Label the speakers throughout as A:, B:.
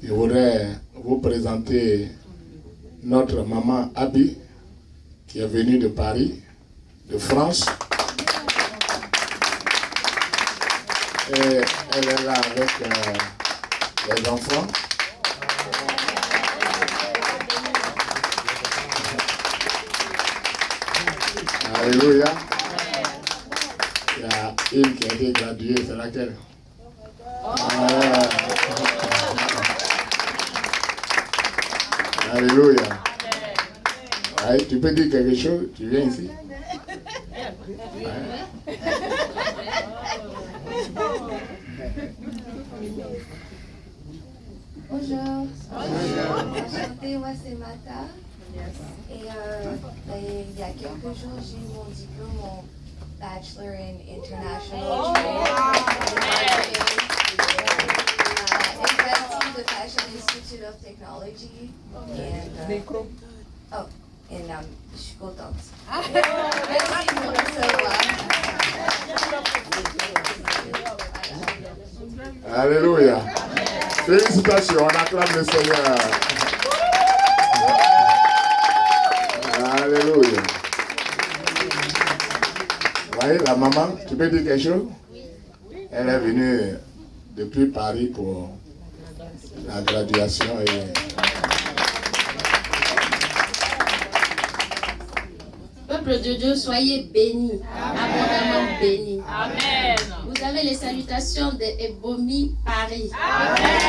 A: Je voudrais vous présenter notre maman Abby, qui est venue de Paris, de France. Et elle est là avec les enfants. Alléluia. Il y a une qui a été graduée, c'est laquelle? Alléluia. Ouais, tu peux dire quelque chose? Tu viens ici? Ouais.
B: Bonjour. Enchantée, moi c'est Mata. Et il y a quelques jours, j'ai eu mon diplôme, mon Bachelor in International Trade. Investing the Fashion Institute of Technology. Je suis contente. Merci pour le savoir.
A: Alléluia. Félicitations, on acclame le Seigneur. Alléluia. Vous voyez, la maman, tu peux dire quelque chose? Elle est venue depuis Paris pour la graduation.
C: Peuple de Dieu, soyez bénis, abondamment bénis. Amen. Vous avez les salutations de Ebomi Paris. Amen.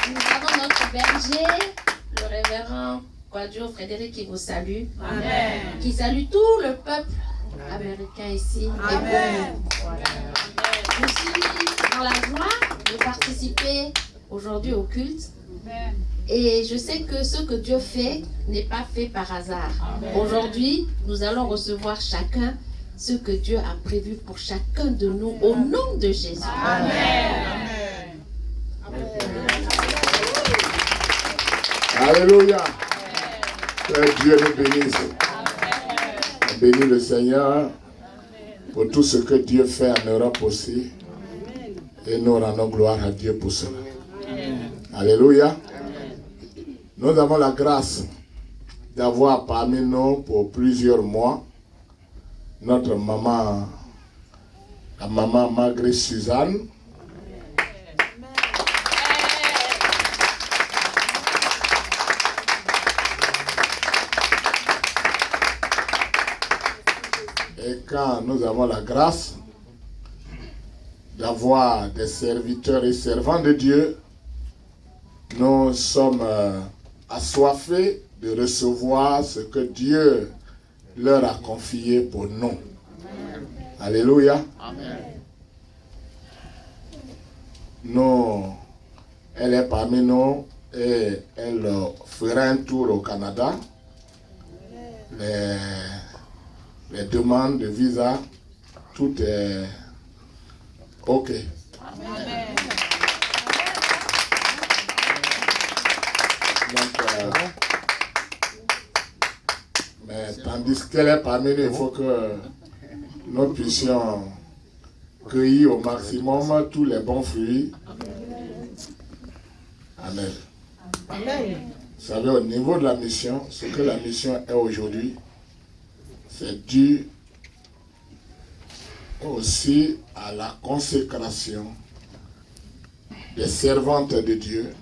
C: Nous avons notre berger, le révérend Quadio Frédéric, qui vous salue. Amen. Qui salue tout le peuple américain ici. Amen. Je suis dans la joie de participer aujourd'hui au culte. Amen. Et je sais que ce que Dieu fait n'est pas fait par hasard. Aujourd'hui, nous allons recevoir chacun ce que Dieu a prévu pour chacun de nous au nom de Jésus. Amen.
A: Alléluia. Que Dieu nous bénisse. On bénit le Seigneur pour tout ce que Dieu fait en Europe aussi. Et nous rendons gloire à Dieu pour cela. Alléluia. Nous avons la grâce d'avoir parmi nous pour plusieurs mois notre maman, la maman Marguerite Suzanne. Et quand nous avons la grâce d'avoir des serviteurs et servants de Dieu, nous sommes assoiffés de recevoir ce que Dieu leur a confié pour nous. Amen. Alléluia. Amen. Elle est parmi nous et elle fera un tour au Canada. Les demandes de visa, tout est OK. Amen. Donc, mais tandis qu'elle est parmi nous, il faut que nous puissions cueillir au maximum tous les bons fruits. Amen. Amen. Vous savez, au niveau de la mission, ce que la mission est aujourd'hui, c'est dû aussi à la consécration des servantes de Dieu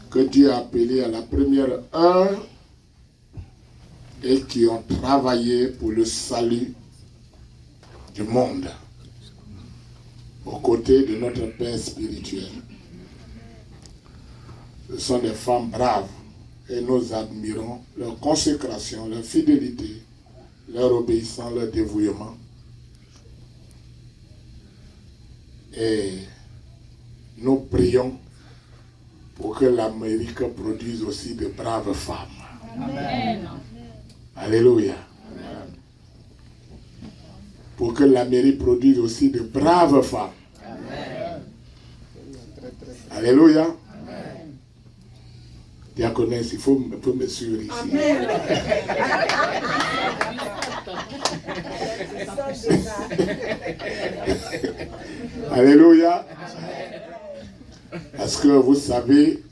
A: que Dieu a appelées à la première heure et qui ont travaillé pour le salut du monde aux côtés de notre Père spirituel. Ce sont des femmes braves et nous admirons leur consécration, leur fidélité, leur obéissance, leur dévouement. Et nous prions pour que l'Amérique produise aussi de braves femmes. Amen. Alléluia. Amen. Pour que l'Amérique produise aussi de braves femmes. Amen. Alléluia. Amen. Diaconesse, il faut me suivre ici. Amen. Alléluia. Parce que vous savez,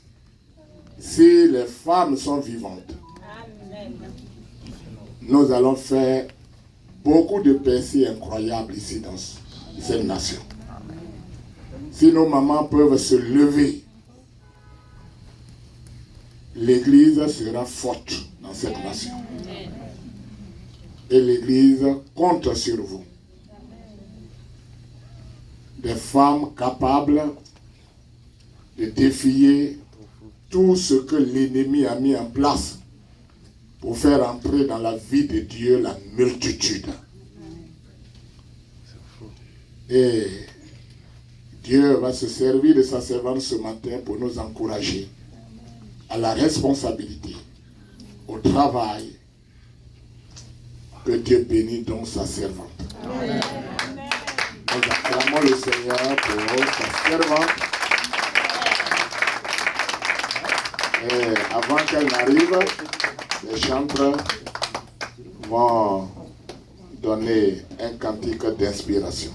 A: si les femmes sont vivantes, nous allons faire beaucoup de percées incroyables ici dans cette nation. Si nos mamans peuvent se lever, l'Église sera forte dans cette nation. Et l'Église compte sur vous. Des femmes capables de défier tout ce que l'ennemi a mis en place pour faire entrer dans la vie de Dieu la multitude. Et Dieu va se servir de sa servante ce matin pour nous encourager à la responsabilité, au travail. Que Dieu bénisse donc sa servante. Amen. Nous acclamons le Seigneur pour sa servante. Et avant qu'elle n'arrive, les chantres vont donner un cantique d'inspiration.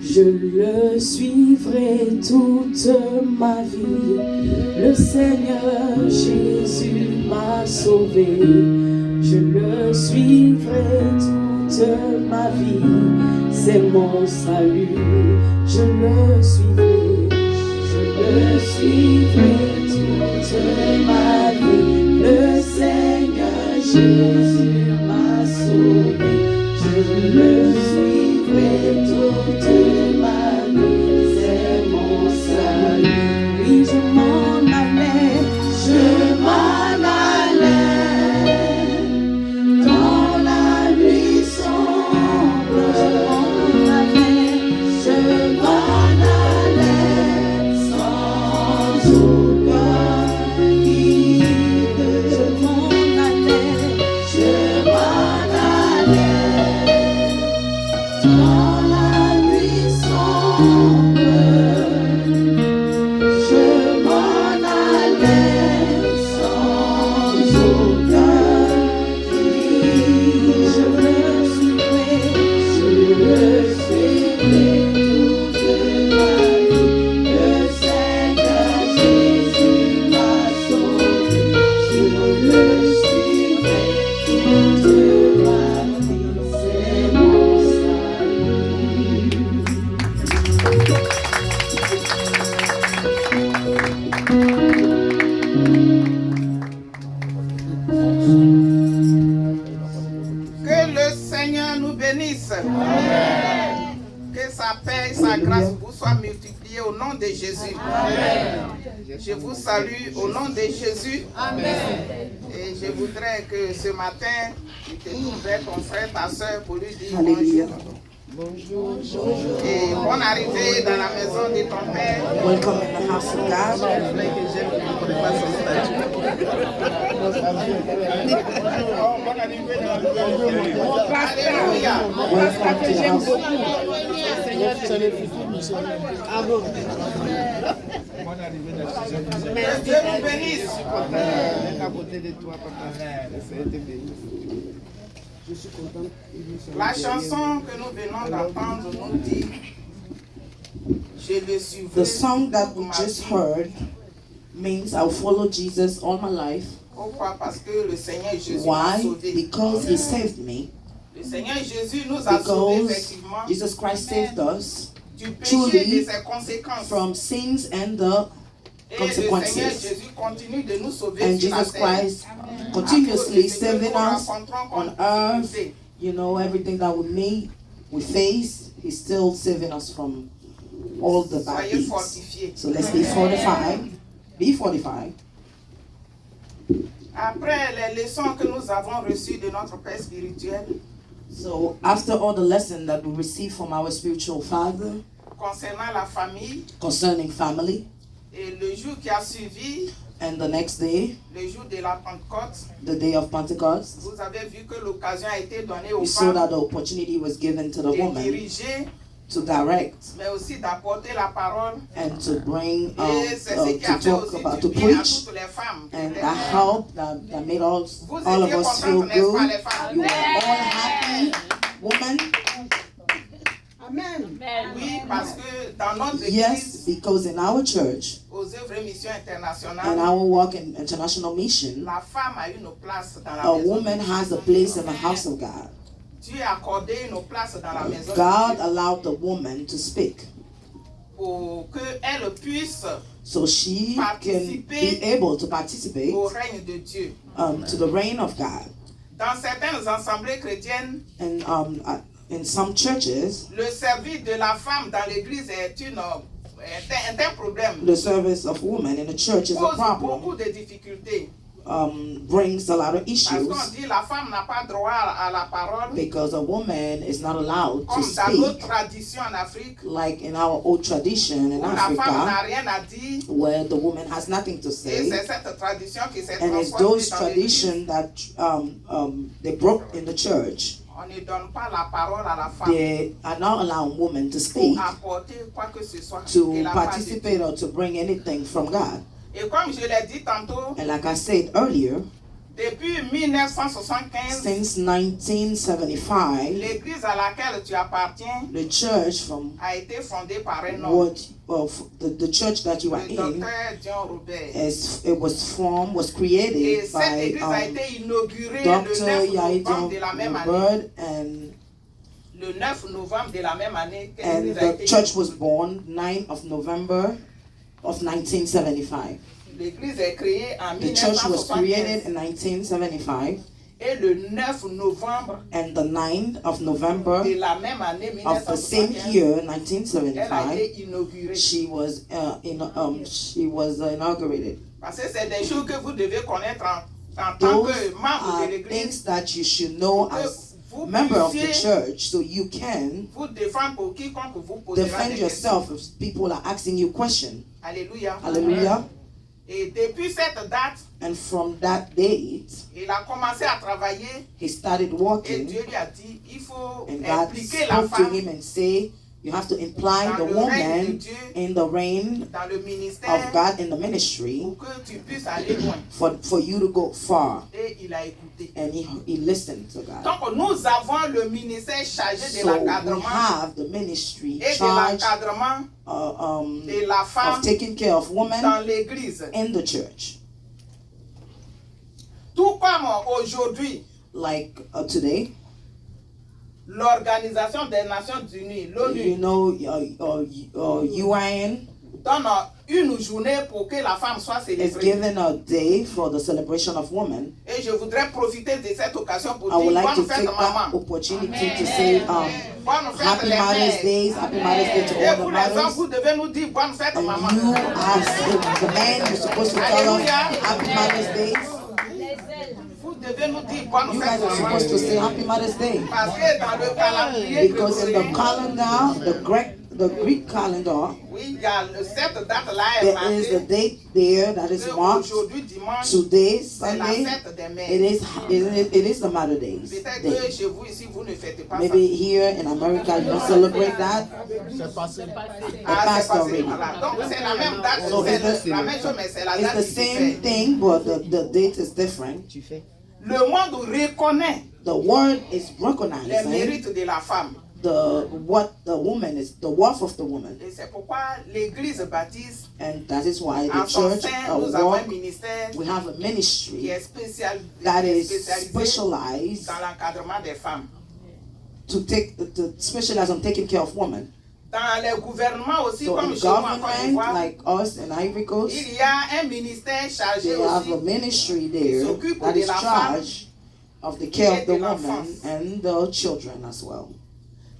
D: Je le suivrai toute ma vie. Le Seigneur Jésus m'a sauvé. Je le suivrai toute ma vie. C'est mon salut. Je le suivrai. Je le suivrai toute ma vie. Le Seigneur Jésus m'a sauvé. Je le suivrai toute ma vie, c'est mon salut. Oui, je m'en allais dans la nuit sombre. Je m'en allais sans aucun guide. Je m'en allais dans la nuit sombre, je m'en allais sans aucun guide. Je le suivrai toute ma vie. Le Seigneur Jésus m'a sauvé. Je le suivrai toute ma vie. C'est mon
E: Que le Seigneur nous bénisse. Amen. Que sa paix et sa grâce vous soient multipliées au nom de Jésus. Amen. Je vous salue au nom de Jésus. Amen. Et je voudrais que ce matin, tu te trouverais ton frère, ta soeur pour lui dire bonjour. Bonjour. Et bonne arrivée dans la maison de ton père.
D: Welcome in the house of God.
E: Alléluia.
D: Welcome to the house of God.
E: Que Dieu nous bénisse. La chanson que nous venons d'entendre nous dit, je le suivrai.
D: The song that we just heard means I'll follow Jesus all my life.
E: Pourquoi? Parce que le Seigneur Jésus m'a
D: Why?
E: sauvé.
D: Because He saved me.
E: Le Seigneur Jésus nous a sauvés
D: Because
E: effectivement
D: Jesus Christ saved us
E: du péché et de ses conséquences.
D: from sins and the
E: Et le Seigneur
D: consequences.
E: Jésus continue de nous sauver
D: And
E: sur la
D: Jesus
E: terre.
D: Christ continuously
E: À cause de ce que
D: saving
E: nous
D: us
E: rencontrons
D: on
E: comme
D: earth.
E: difficulté.
D: You know, everything that we face, He's still saving us from all the bad
E: Soyez
D: things.
E: fortifiés.
D: So let's be fortified. Be fortified.
E: Après les leçons que nous avons reçues de notre Père spirituel
D: So after all the lesson that we received from our spiritual father
E: concernant la famille,
D: concerning family,
E: et le jour qui a suivi,
D: and the next day,
E: le jour de la Pentecôte,
D: the day of Pentecost,
E: vous avez vu que l'occasion a été donnée aux
D: we saw that
E: femmes
D: the opportunity was given to the
E: de
D: woman
E: diriger
D: to direct,
E: mais aussi d'apporter la parole.
D: and to bring,
E: Et c'est ce qui a
D: to
E: fait
D: talk
E: aussi
D: about,
E: du
D: to
E: bien à
D: preach,
E: toutes les femmes.
D: and that helped, that made all
E: Vous
D: of
E: étiez
D: us feel
E: contentes, n'est-ce pas,
D: good.
E: les femmes?
D: You were all happy, woman.
E: Oui, parce que dans notre
D: Yes,
E: église,
D: because in our church,
E: aux œuvres et missions
D: in
E: internationales,
D: our work in international mission,
E: la femme a une place dans la
D: a
E: maison.
D: woman has a place in the house of God.
E: Dieu a accordé une place dans la maison
D: God allowed the woman to speak,
E: pour qu'elle puisse
D: so she can be able to participate
E: au règne de Dieu.
D: to the reign of God.
E: Dans certaines assemblées chrétiennes,
D: And in some churches,
E: le service de la femme dans l'église est un problème.
D: the service of women in the church is a
E: Pose
D: problem,
E: beaucoup de difficultés.
D: brings a lot of
E: Parce
D: issues,
E: qu'on dit la femme n'a pas droit à la parole,
D: because a woman is not allowed to
E: comme dans notre
D: speak,
E: tradition en Afrique,
D: like in our old tradition in
E: où la femme n'a
D: Africa,
E: rien à dire.
D: where the woman has nothing to
E: Et
D: say.
E: c'est cette tradition qui s'est
D: And it's
E: transformée
D: those
E: dans l'église.
D: traditions that they broke in the church.
E: On ne donne pas la parole à la femme
D: They are not allowing women to
E: pour
D: speak,
E: apporter quoi que ce soit.
D: to
E: de la part de
D: participate or to bring anything from God.
E: Dieu. Et comme je l'ai dit tantôt,
D: And like I said earlier,
E: depuis 1975,
D: since 1975,
E: l'église à laquelle tu appartiens
D: the church from
E: a été fondée par un homme,
D: what of the church that you are
E: le
D: in
E: docteur John Robert.
D: was
E: Et
D: created
E: cette église a
D: by
E: été inaugurée le
D: Dr.
E: 9
D: Yaidon
E: novembre de la même année.
D: Robert, and
E: Le 9 novembre de la même année, que l'église a
D: the
E: été
D: church was born 9th of November of 1975.
E: L'église est créée en
D: The church was created
E: 1975
D: in 1975,
E: et le 9 novembre
D: and the 9th of November
E: de la même année
D: of the same
E: 1975,
D: year,
E: elle a
D: 1975,
E: été inaugurée.
D: she was inaugurated.
E: Parce que c'est des choses que vous devez connaître en tant
D: Those
E: que membre
D: are
E: de l'église.
D: things that you should know as
E: Vous
D: member of the
E: puissiez
D: church, so you can
E: vous défendre pour quiconque vous posera
D: defend
E: des questions.
D: yourself if people are asking you questions.
E: Alléluia.
D: Hallelujah.
E: Et depuis cette date,
D: And from that date,
E: il a commencé à travailler
D: he started
E: et
D: walking,
E: Dieu lui a dit, il faut
D: and God
E: impliquer la
D: spoke to
E: femme
D: him and say, you have to imply
E: dans
D: the
E: le règne de
D: woman
E: Dieu,
D: in the reign
E: dans le
D: of
E: ministère,
D: God in the ministry
E: pour que tu puisses aller loin.
D: for you to go far.
E: Et il a écouté.
D: And he listened to God.
E: Donc nous avons le ministère chargé de
D: So we
E: l'encadrement
D: have the ministry
E: et de
D: charged
E: l'encadrement de la
D: of
E: femme
D: taking care of
E: dans
D: women
E: l'église.
D: in the church.
E: Tout comme aujourd'hui,
D: Like today,
E: l'Organisation des Nations Unies,
D: you
E: l'ONU,
D: know, UN
E: donne une journée pour que la femme soit
D: is
E: célébrée.
D: given a day for the celebration of women.
E: Et je voudrais profiter de cette occasion pour
D: I would
E: dire
D: like to
E: bonne fête
D: take that
E: maman.
D: opportunity to say
E: Bonne fête
D: Happy
E: les
D: Mother's
E: mères.
D: Day, Happy Mother's Day to
E: Et
D: all
E: vous
D: the
E: les hommes,
D: mothers.
E: vous devez nous dire bonne fête
D: And
E: maman.
D: you, as the man, you're supposed to tell us Happy Mother's Day.
E: Vous devez nous dire bonne
D: You
E: fête
D: guys are
E: maman.
D: supposed to say Happy Mother's Day.
E: Parce que dans le calendrier
D: Because in the
E: grégorien,
D: calendar, the Greek calendar,
E: oui, il y a cette date-là est
D: there is a
E: marquée.
D: date there that is marked.
E: Aujourd'hui, dimanche,
D: Today,
E: c'est la
D: Sunday,
E: fête des mères.
D: it is the Mother Days.
E: Peut-être
D: Day.
E: que chez vous ici, vous ne fêtez pas ça.
D: Maybe here in America you don't celebrate that.
E: Ah, c'est
D: passed
E: passé.
D: already.
E: Voilà. Donc c'est la même date,
D: So
E: c'est
D: it's
E: la même chose, mais c'est la
D: It's
E: date
D: the
E: qui
D: same
E: diffère.
D: thing, but the date is different.
E: Le monde reconnaît
D: The word is
E: les
D: recognizing
E: mérites de la femme.
D: what the woman is, the worth of the woman,
E: Et c'est pourquoi l'église baptiste,
D: and that is why
E: en
D: the
E: son
D: church
E: sein, nous avons un
D: walk.
E: ministère
D: We have a
E: qui
D: ministry
E: est
D: that is
E: spécialisé
D: specialized
E: dans l'encadrement des femmes.
D: to specialize on taking care of women.
E: Dans les gouvernements aussi,
D: So
E: comme
D: in
E: chez moi en Côte
D: government,
E: d'Ivoire,
D: like us in Ivory Coast,
E: il y a un ministère chargé
D: they have a
E: aussi
D: ministry there
E: s'occupe
D: that
E: de
D: is
E: la
D: charged of the care of the
E: et de
D: woman
E: l'enfance.
D: and the children as well.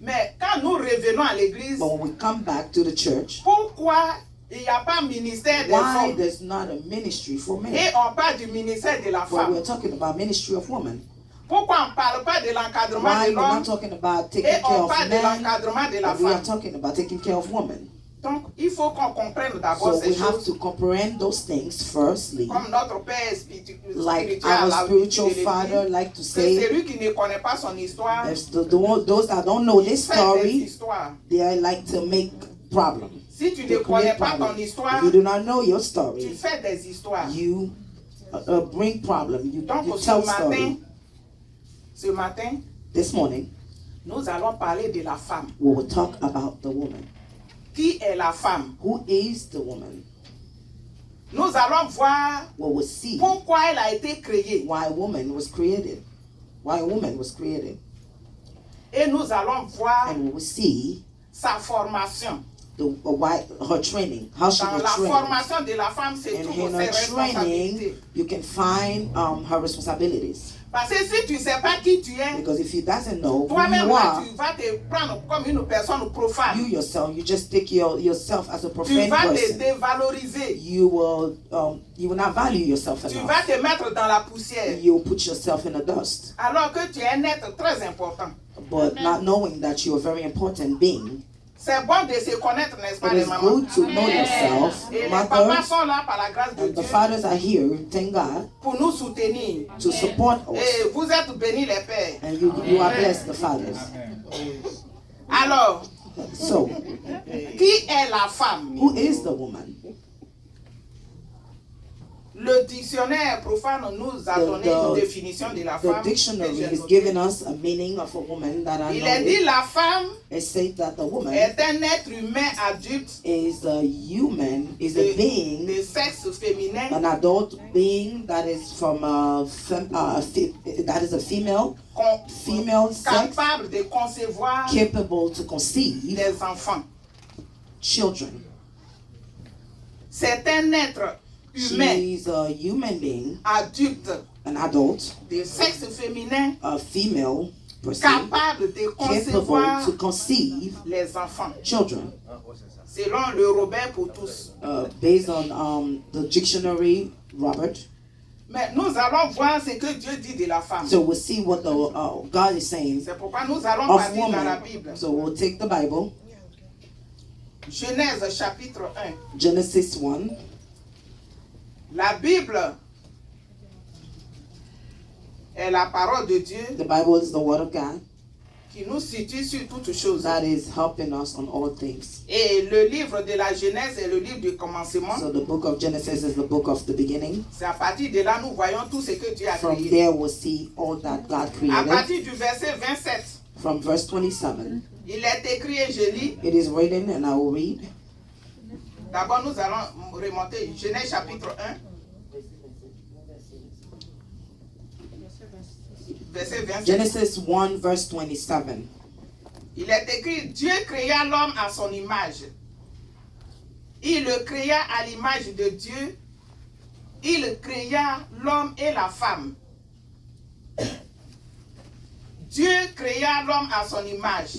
E: Mais quand nous revenons à l'église,
D: But when we come back to the church,
E: pourquoi il n'y a pas ministère des
D: why
E: hommes
D: there's not a ministry for men?
E: et on parle du ministère de la
D: Well,
E: femme?
D: we're talking about ministry of women.
E: Pourquoi on ne parle pas de l'encadrement
D: Why
E: de
D: we're not
E: l'homme
D: talking about taking
E: et
D: care
E: on
D: of
E: parle de
D: men,
E: l'encadrement de la
D: but we are
E: femme?
D: talking about taking care of women.
E: Donc, il faut qu'on comprenne d'abord
D: So
E: ces
D: we have
E: choses.
D: to comprehend those things firstly.
E: Comme notre Père spirituel
D: Like
E: a
D: our
E: l'habitude
D: spiritual
E: de le
D: father
E: dire,
D: like to
E: que
D: say,
E: celui qui ne connaît pas son histoire,
D: if those that don't know this
E: fait des
D: story,
E: histoires.
D: they like to make problems.
E: Si tu ne
D: They
E: connais
D: create
E: pas ton
D: problems.
E: histoire,
D: If you do not know your
E: tu
D: story,
E: fais des histoires.
D: you bring problem. You
E: Donc,
D: tell story.
E: ce matin,
D: This morning,
E: nous allons parler de la femme.
D: we will talk about the woman.
E: Qui est la femme?
D: Who is the woman?
E: Nous allons voir
D: We will see
E: pourquoi elle a été créée.
D: why woman was created. Why a woman was created.
E: Et nous allons voir
D: And we will see
E: sa formation.
D: why her training, how she
E: Dans
D: was
E: la
D: trained.
E: formation de la femme, c'est
D: And
E: toutes
D: in
E: ses
D: her
E: responsabilités.
D: training, you can find her responsibilities.
E: Parce que si tu ne sais pas qui tu es,
D: Because if you doesn't know who
E: toi-même
D: you
E: là,
D: are,
E: tu vas te prendre comme une personne profane.
D: you yourself, you just take yourself as a
E: Tu
D: profane
E: vas te
D: person.
E: dévaloriser.
D: You will not value yourself
E: Tu
D: enough.
E: vas te mettre dans la poussière.
D: You'll put yourself in the dust.
E: Alors que tu es un être très important.
D: But not knowing that you're a very important being,
E: C'est bon de se connaître, n'est-ce pas,
D: it
E: les
D: is
E: mamans?
D: good to know yourself.
E: Et les papas
D: Mothers
E: sont là par la grâce de
D: and the
E: Dieu
D: fathers are here, thank God,
E: pour nous soutenir.
D: to support us.
E: Et vous êtes bénis les pères.
D: And you are blessed, the fathers.
E: Alors,
D: So,
E: qui est la femme?
D: who is the woman?
E: Le dictionnaire profane nous a donné une définition de la
D: The
E: femme. que
D: dictionary
E: j'ai
D: has
E: notée.
D: given us a meaning of a woman that I
E: Il est dit
D: know.
E: la femme
D: It says that the woman
E: est un être humain adulte
D: is a human, is a being,
E: de sexe féminin
D: an adult being that is from that is a female sex,
E: capable de concevoir
D: capable to conceive
E: des enfants.
D: children.
E: C'est un être humain
D: She's a human being,
E: adulte
D: an adult,
E: de sexe féminin
D: a female person,
E: capable de concevoir
D: capable to conceive
E: les enfants.
D: children.
E: Selon le Robert pour tous.
D: Based on the dictionary, Robert.
E: Mais nous allons voir ce que Dieu dit de la femme.
D: So we'll see what the God is saying
E: C'est pourquoi nous allons
D: of
E: partir dans la
D: woman.
E: Bible.
D: So we'll take the Bible,
E: Genèse chapitre 1.
D: Genesis 1.
E: La Bible est la parole de Dieu
D: The Bible is the Word of God
E: qui nous situe sur toutes choses.
D: that is helping us on all things.
E: Et le livre de la Genèse est le livre du commencement.
D: So the book of Genesis is the book of the beginning.
E: C'est à partir de là nous voyons tout ce que Dieu a
D: From
E: créé.
D: there we'll see all that God
E: À
D: created.
E: partir du verset 27,
D: From verse 27,
E: il est écrit et je lis.
D: it is written, and I will read.
E: D'abord nous allons remonter Genèse chapitre 1. Verset 27.
D: Genesis 1 verse 27.
E: Il est écrit, Dieu créa l'homme à son image. Il le créa à l'image de Dieu. Il créa l'homme et la femme. Dieu créa l'homme à son image.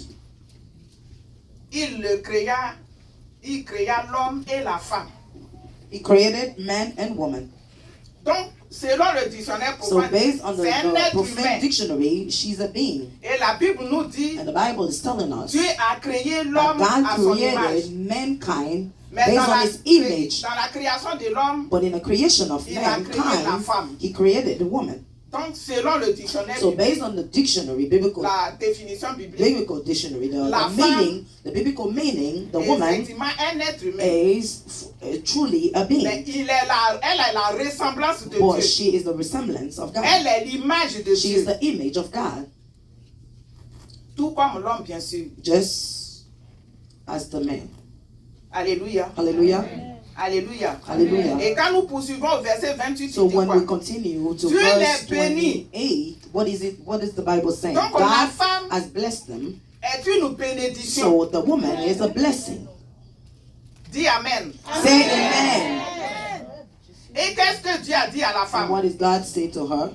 E: Il créa l'homme et la femme.
D: He created man and woman.
E: Donc, selon le dictionnaire
D: So
E: profane,
D: based on the
E: c'est un être
D: prophetic
E: humain.
D: dictionary, she's a being.
E: Et la Bible nous dit,
D: And the Bible is telling us
E: Dieu a créé
D: that
E: l'homme à
D: God
E: son image.
D: created mankind
E: Mais
D: based
E: dans
D: on his image.
E: dans la création de l'homme,
D: But in the creation of
E: Il a créé la
D: mankind,
E: femme.
D: he created the woman.
E: donc selon le dictionnaire
D: So
E: biblique,
D: based on the dictionary, biblical
E: la définition biblique,
D: dictionary,
E: La
D: the meaning, the biblical meaning, the woman
E: effectivement un être humain.
D: is truly a
E: Mais
D: being.
E: elle est la ressemblance de
D: But
E: Dieu.
D: she is the resemblance of God.
E: Elle est l'image de
D: She is
E: Dieu.
D: the image of God,
E: Tout comme l'homme, bien sûr.
D: just as the man.
E: Alléluia.
D: Hallelujah.
E: Alléluia.
D: Hallelujah.
E: Et quand nous poursuivons au verset 28,
D: So
E: il dit
D: when
E: quoi?
D: we continue to
E: Dieu
D: verse
E: les bénit.
D: 28, what is it? What is the Bible saying?
E: Donc la
D: God
E: femme
D: has blessed them,
E: est une bénédiction.
D: so the woman is a blessing.
E: Dis Amen.
D: Say amen.
E: Et qu'est-ce que Dieu a dit à la
D: And
E: femme?
D: what does God say to her?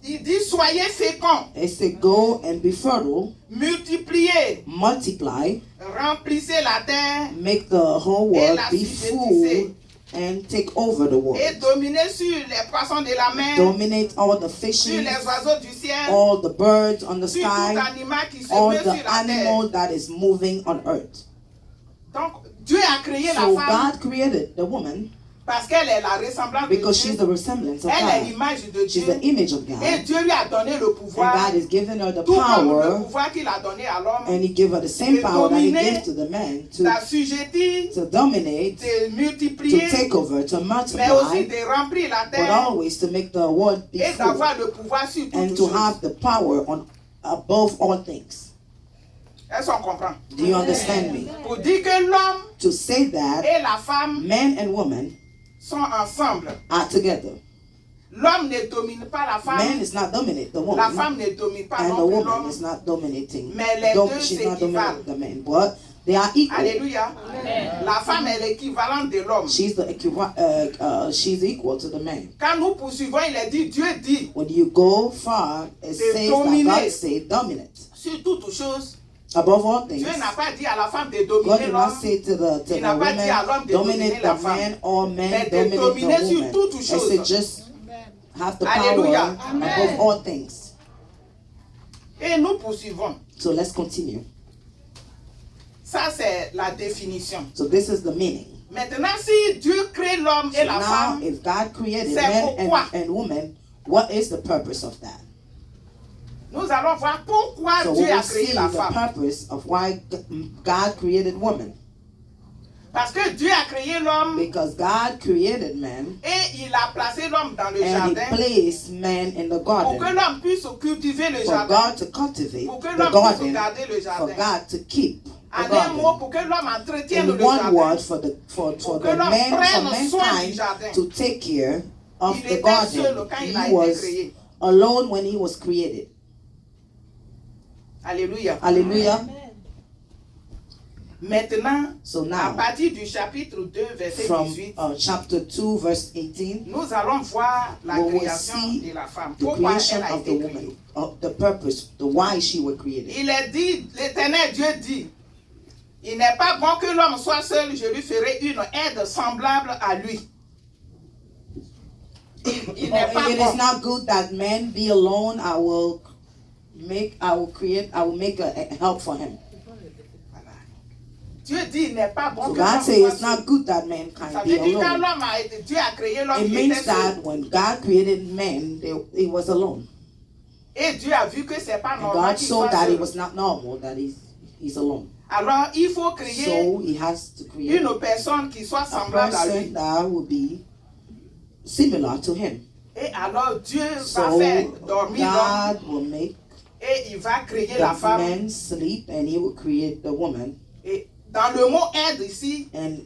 E: Il dit soyez féconds,
D: It said, go and be fertile,
E: multipliez,
D: multiply,
E: remplissez la terre
D: make the whole
E: Et
D: world
E: la
D: be
E: subjectissez.
D: full, and take over the world.
E: et dominez sur les poissons de la mer,
D: Dominate all the
E: sur
D: fishes,
E: les oiseaux du ciel,
D: all the birds on the
E: sur tout
D: sky,
E: animal qui se
D: all
E: meut sur
D: the
E: la terre.
D: animal that is moving on earth.
E: Donc Dieu a créé la
D: So
E: femme
D: God created the woman
E: parce qu'elle est la ressemblance de
D: because she's
E: Dieu.
D: the resemblance of
E: Elle est
D: God.
E: l'image de
D: She's
E: Dieu.
D: the image of
E: Et
D: God.
E: Dieu lui a donné le
D: And
E: pouvoir,
D: God has given her the
E: tout comme le
D: power,
E: pouvoir qu'il a donné à l'homme,
D: and He gave her the same
E: de
D: power that He
E: dominer,
D: gave to the man
E: d'assujettir,
D: to dominate,
E: de
D: to
E: multiplier,
D: take over, to
E: mais aussi
D: multiply,
E: de remplir la
D: but
E: terre
D: always to make the world be
E: et
D: full,
E: d'avoir le pouvoir sur
D: and
E: toutes
D: to
E: choses.
D: have the power on above all things.
E: Est-ce qu'on comprend?
D: Do you understand me?
E: Pour dire que l'homme
D: To say that
E: et la femme
D: man and woman
E: sont ensemble.
D: are together.
E: L'homme ne domine pas la
D: Man
E: femme,
D: is not dominating the
E: la
D: woman,
E: femme ne domine pas
D: and the
E: non plus
D: woman
E: l'homme.
D: is not dominating.
E: Mais les deux
D: She's not
E: s'équivalent.
D: dominating the man, but they are equal.
E: Alléluia. La femme est l'équivalent de l'homme.
D: She's equal to the man.
E: Quand nous poursuivons, il est dit, Dieu dit,
D: When you go far, it says
E: dominer.
D: that God says dominate.
E: sur toutes choses,
D: Above all things,
E: Dieu n'a pas dit à la femme de
D: God
E: dominer
D: did not
E: l'homme,
D: say to the
E: Il n'a pas dit à l'homme
D: woman,
E: de
D: dominate
E: dominer la
D: the
E: femme,
D: man or man
E: mais de
D: dominate
E: dominer
D: the
E: sur
D: woman.
E: toutes
D: I
E: choses.
D: said just have the
E: Alléluia.
D: power above all things.
E: Et nous poursuivons.
D: So let's continue.
E: Ça, c'est la définition.
D: So this is the meaning.
E: Maintenant, si Dieu crée l'homme et
D: So
E: la
D: now,
E: femme,
D: if God created
E: c'est
D: man
E: pourquoi.
D: and woman, what is the purpose of that?
E: nous allons voir pourquoi
D: So we
E: Dieu a
D: will see
E: créé la
D: the
E: femme.
D: purpose of why God created woman.
E: Parce que Dieu a créé l'homme
D: Because God created man
E: et il a placé l'homme dans le
D: and He
E: jardin
D: placed man in the
E: pour que
D: garden
E: l'homme puisse cultiver le
D: for
E: jardin,
D: God to cultivate
E: pour que
D: the
E: l'homme puisse
D: garden,
E: garder le
D: for
E: jardin.
D: God to keep the
E: En un mot,
D: garden.
E: pour que l'homme entretienne
D: In
E: le
D: one
E: jardin.
D: word, for the
E: que l'homme prenne soin du
D: mankind
E: jardin.
D: to take care of
E: Il
D: the
E: était seul
D: garden.
E: quand il a
D: He
E: été
D: was
E: créé.
D: alone when he was created.
E: Alléluia.
D: Hallelujah.
E: Maintenant,
D: So
E: à
D: now,
E: partir du chapitre 2, verset
D: from
E: 18,
D: chapter 2, verse 18,
E: nous allons voir la
D: we will
E: création
D: see
E: de la femme.
D: the
E: Pourquoi
D: creation
E: elle a
D: of the
E: été
D: woman,
E: créée.
D: of the purpose, the why she was created.
E: Il est dit, l'Éternel Dieu dit, il n'est pas bon que l'homme soit seul, je lui ferai une aide semblable à lui. Il n'est pas
D: It is
E: bon.
D: not good that man be alone. I will make a help for him.
E: Dieu dit, il n'est pas bon
D: So
E: que
D: God
E: l'homme
D: says
E: soit
D: it's
E: seul.
D: not good that
E: Ça
D: mankind be
E: veut dire quand
D: alone.
E: l'homme a été, Dieu a créé l'homme,
D: It
E: il
D: means
E: était seul.
D: that when God created man, he was alone.
E: Et Dieu a vu que c'est pas
D: And
E: normal
D: God
E: qu'il
D: saw
E: soit
D: that it
E: seul.
D: was not normal that he's alone.
E: Alors, il faut créer
D: So he has to create
E: une personne qui soit
D: a
E: semblable à lui.
D: person that will be similar to him.
E: Et alors, Dieu va
D: So
E: faire dormir l'homme
D: God will make
E: et il va créer la
D: the
E: femme.
D: man sleep and he will create the woman.
E: Et dans le mot aide ici,
D: And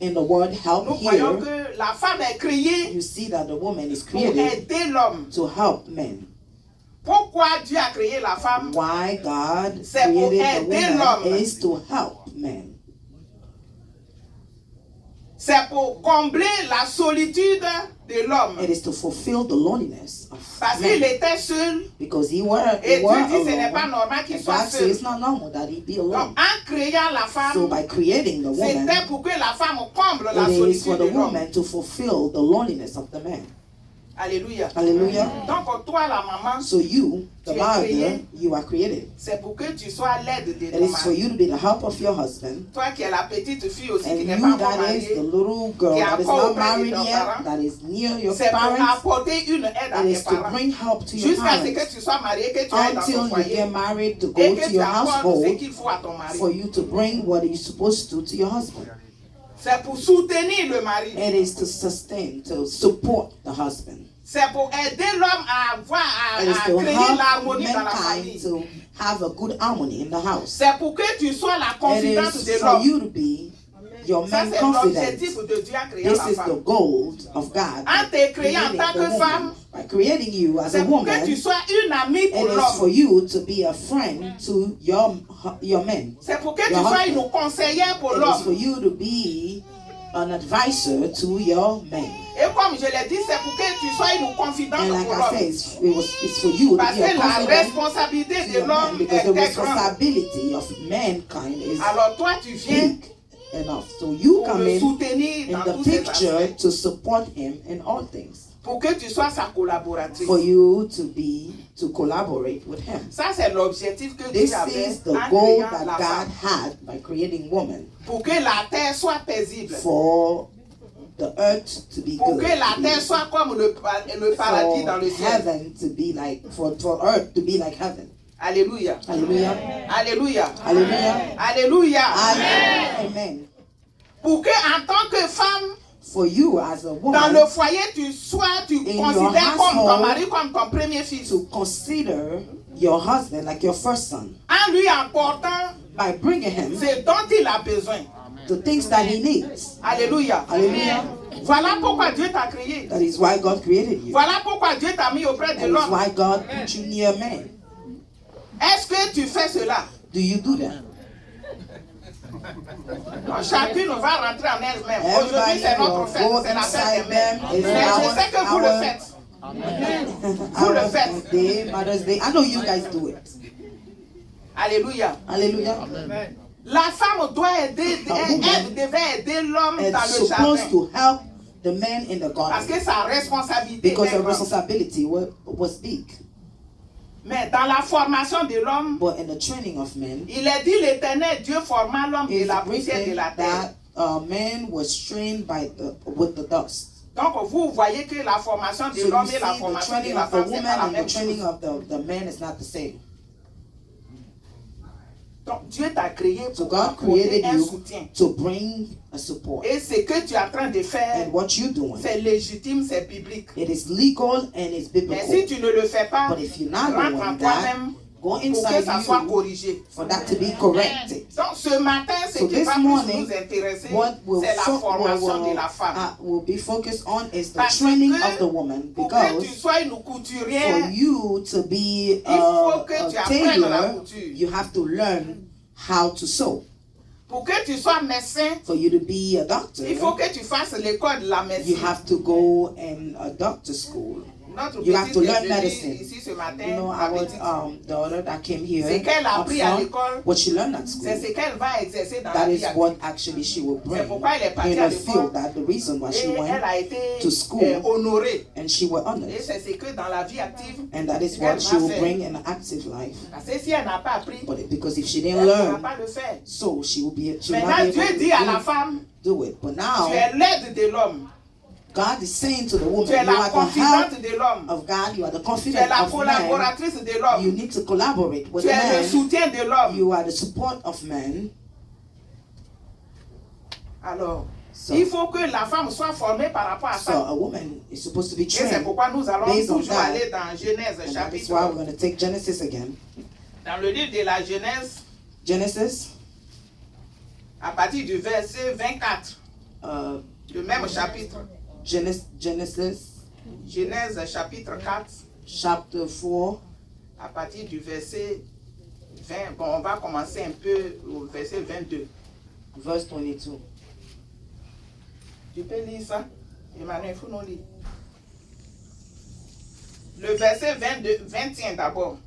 D: in the word help
E: nous voyons
D: here,
E: que la femme est créée
D: you see that the woman is
E: pour
D: created
E: aider l'homme.
D: to help men.
E: Pourquoi Dieu a créé la femme?
D: Why God
E: C'est pour
D: created the
E: aider
D: woman
E: l'homme.
D: is to help men.
E: C'est pour combler la solitude de l'homme.
D: It is to fulfill the loneliness of
E: Parce qu'il
D: men.
E: était seul
D: Because he were
E: et Dieu dit ce n'est
D: alone.
E: pas normal qu'il
D: And
E: soit
D: God says
E: seul.
D: it's not normal that he be alone.
E: Donc, en créant la
D: So
E: femme,
D: by creating the woman,
E: c'était pour que la femme comble la
D: it is for
E: solitude
D: the
E: de l'homme.
D: woman to fulfill the loneliness of the man.
E: Alléluia.
D: Hallelujah.
E: Donc, toi, la maman,
D: So you, the
E: Tu es
D: mother,
E: créé.
D: you are created.
E: c'est pour que tu sois à l'aide de
D: It
E: ton
D: is for
E: mari.
D: you to be the help of your husband.
E: Toi qui es la petite fille aussi
D: And
E: qui
D: you
E: n'est pas encore
D: that is the
E: mariée,
D: little girl
E: qui est
D: that is
E: encore
D: not
E: auprès de
D: married
E: tes
D: yet,
E: parents,
D: that is near your
E: c'est pour
D: parents.
E: apporter une aide à
D: It
E: tes
D: is to
E: parents.
D: bring help to your
E: Jusqu'à ce que
D: parents
E: tu sois marié, que tu ailles dans ton
D: until you
E: foyer
D: get married to
E: et
D: go
E: que
D: to
E: tu
D: your
E: apportes ce
D: household
E: qu'il faut à ton mari.
D: for you to bring what you're supposed to your husband.
E: C'est pour soutenir le mari.
D: It is to sustain, to support the husband.
E: C'est pour aider l'homme à avoir,
D: It is
E: à
D: to
E: créer
D: help
E: l'harmonie dans la
D: mankind
E: famille.
D: to have a good harmony in the house.
E: C'est pour que tu sois la
D: It
E: confidence
D: is
E: de
D: for
E: l'homme.
D: you to be your
E: Ça,
D: man
E: c'est
D: confident.
E: l'objectif de Dieu à créer
D: This
E: la
D: is the
E: femme.
D: goal of God.
E: En te créant en
D: Creating
E: tant
D: the
E: que
D: woman.
E: femme,
D: By creating you as
E: c'est
D: a
E: pour que
D: woman,
E: tu
D: it
E: sois une amie pour
D: is for
E: l'homme.
D: you to be a friend to your men.
E: C'est pour que tu
D: Your
E: sois
D: husband.
E: une conseillère pour
D: It is for
E: l'homme.
D: you to be an advisor to your men.
E: Et comme je l'ai dit, c'est pour que tu sois une confidente
D: And like
E: pour
D: I
E: l'homme.
D: say, it's for you to
E: Parce
D: be a
E: que la
D: confidant
E: responsabilité
D: to
E: de
D: your men,
E: l'homme
D: because the
E: est grande.
D: responsibility of mankind is
E: Alors toi, tu viens
D: big enough. So you
E: pour
D: come
E: le
D: in
E: soutenir dans
D: the
E: tous ces
D: picture
E: aspects.
D: to support him in all things.
E: pour que tu sois sa collaboratrice.
D: For you to collaborate with him.
E: Ça, c'est l'objectif que
D: This
E: Dieu avait
D: is the
E: en
D: goal
E: créant
D: that
E: la
D: God
E: femme.
D: had by creating woman.
E: Pour que la terre soit paisible.
D: For the earth to be
E: Pour
D: good.
E: que la terre soit comme le paradis dans le
D: For
E: ciel.
D: heaven to be like, for earth to be like heaven.
E: Alléluia.
D: Hallelujah.
E: Alléluia.
D: Hallelujah.
E: Alléluia.
D: Amen.
E: Pour que en tant que femme,
D: For you as a
E: dans
D: woman,
E: le foyer, tu
D: your
E: considères comme ton
D: household,
E: mari comme ton premier fils.
D: to consider your husband like your first son.
E: En lui apportant
D: By bringing him
E: ce dont il a besoin.
D: the things that he needs.
E: Alléluia.
D: Hallelujah.
E: Voilà pourquoi Dieu t'a créé.
D: That is why God created you.
E: Voilà pourquoi Dieu t'a mis auprès de
D: That is
E: l'homme.
D: why God put you near man.
E: Est-ce que tu fais cela?
D: Do you do that?
E: Non, chacune va rentrer en elle-même. Aujourd'hui,
D: Everybody
E: c'est notre
D: will
E: fête.
D: go
E: C'est la fête
D: inside
E: des mères.
D: them. It's
E: Mais je sais que vous le
D: our
E: faites. Vous le faites.
D: Mother's Day, Mother's Day. I know you guys do it.
E: Alléluia.
D: Hallelujah.
E: La femme doit aider, elle devait aider l'homme
D: And
E: dans le
D: supposed
E: jardin.
D: to help the man in the
E: Parce
D: garden
E: que sa responsabilité
D: because
E: est
D: her
E: grande.
D: responsibility was big.
E: Mais dans la formation de l'homme,
D: But in the training of men,
E: il est dit l'Éternel Dieu forma l'homme de
D: it's
E: la poussière de
D: written
E: la terre.
D: that man was trained with the dust.
E: Donc vous voyez que la formation de
D: So you
E: l'homme
D: see,
E: et la
D: the
E: formation de
D: training
E: la
D: of the
E: femme, c'est
D: woman
E: pas la
D: and the
E: même
D: training
E: chose.
D: of the man is not the same.
E: Donc Dieu t'a créé
D: So
E: pour
D: God
E: apporter
D: created
E: un
D: you
E: soutien.
D: to bring a support.
E: Et ce que tu es en train de faire,
D: And what you're doing,
E: c'est légitime, c'est biblique.
D: it is legal and it's
E: Mais si
D: biblical.
E: tu ne le fais pas,
D: But if you're not
E: rentre
D: doing
E: en
D: that,
E: toi-même
D: go
E: pour que
D: inside
E: ça soit
D: you
E: corrigé.
D: for that to be corrected.
E: Donc ce matin, ce
D: So
E: qui
D: this
E: va plus
D: morning,
E: nous intéresser,
D: What will,
E: c'est la formation de la femme.
D: will be focused on is the
E: Parce
D: training
E: que
D: of the woman,
E: pour que
D: because
E: tu sois une
D: for
E: couturière,
D: you to be
E: il faut que
D: a
E: tu apprennes la
D: tailor,
E: couture.
D: you have to learn how to sew.
E: Pour que tu sois médecin,
D: For you to be a doctor,
E: il faut que tu fasses l'école de la
D: you
E: médecine.
D: have to go in a doctor school.
E: Notre
D: You have
E: petite
D: to
E: qui est
D: learn
E: venue
D: medicine.
E: ici ce matin,
D: You know,
E: la
D: our
E: petite,
D: daughter that came here,
E: c'est qu'elle a
D: up
E: appris à
D: front,
E: l'école,
D: what she learned at
E: c'est
D: school,
E: ce qu'elle va exercer dans la
D: that
E: vie
D: is
E: active.
D: what actually she will
E: C'est
D: bring
E: pourquoi elle est partie
D: in
E: à
D: a
E: l'école
D: field. That the reason why she
E: et elle
D: went
E: a été
D: to school.
E: honorée.
D: and she were
E: Et
D: honored.
E: c'est ce que dans la vie active,
D: And that is
E: qu'elle
D: what
E: va
D: she will
E: faire.
D: bring in an active life.
E: Parce que si elle n'a pas appris,
D: Because if she
E: elle
D: didn't
E: ne pourra
D: learn,
E: pas le faire.
D: so she will not
E: Maintenant,
D: be
E: Dieu
D: able
E: dit à la
D: to
E: femme,
D: do it. But
E: tu
D: now,
E: es l'aide de l'homme,
D: God is saying to the woman,
E: tu es
D: you
E: la
D: are the help
E: confidente de l'homme,
D: of God, you are the
E: tu es
D: confidant
E: la
D: of man.
E: collaboratrice de
D: You
E: l'homme,
D: need to collaborate with
E: tu es le
D: man.
E: soutien de l'homme.
D: You are the support of man.
E: Alors,
D: So,
E: il faut que la femme soit formée par rapport à
D: so
E: ça.
D: a woman is supposed to be
E: Et c'est
D: trained.
E: pourquoi nous allons
D: based on
E: toujours
D: that.
E: aller dans Genèse
D: And that is
E: chapitre.
D: why we're going to take Genesis again.
E: Dans le livre de la Genèse,
D: Genesis,
E: à partir du verset 24,
D: uh,
E: le même chapitre.
D: Genesis
E: Genèse chapitre 4,
D: chapter 4,
E: à partir du verset 20. Bon, on va commencer un peu au verset 22.
D: verse 22.
E: Tu peux lire ça? Emmanuel, il faut nous lire. Le verset 21 d'abord.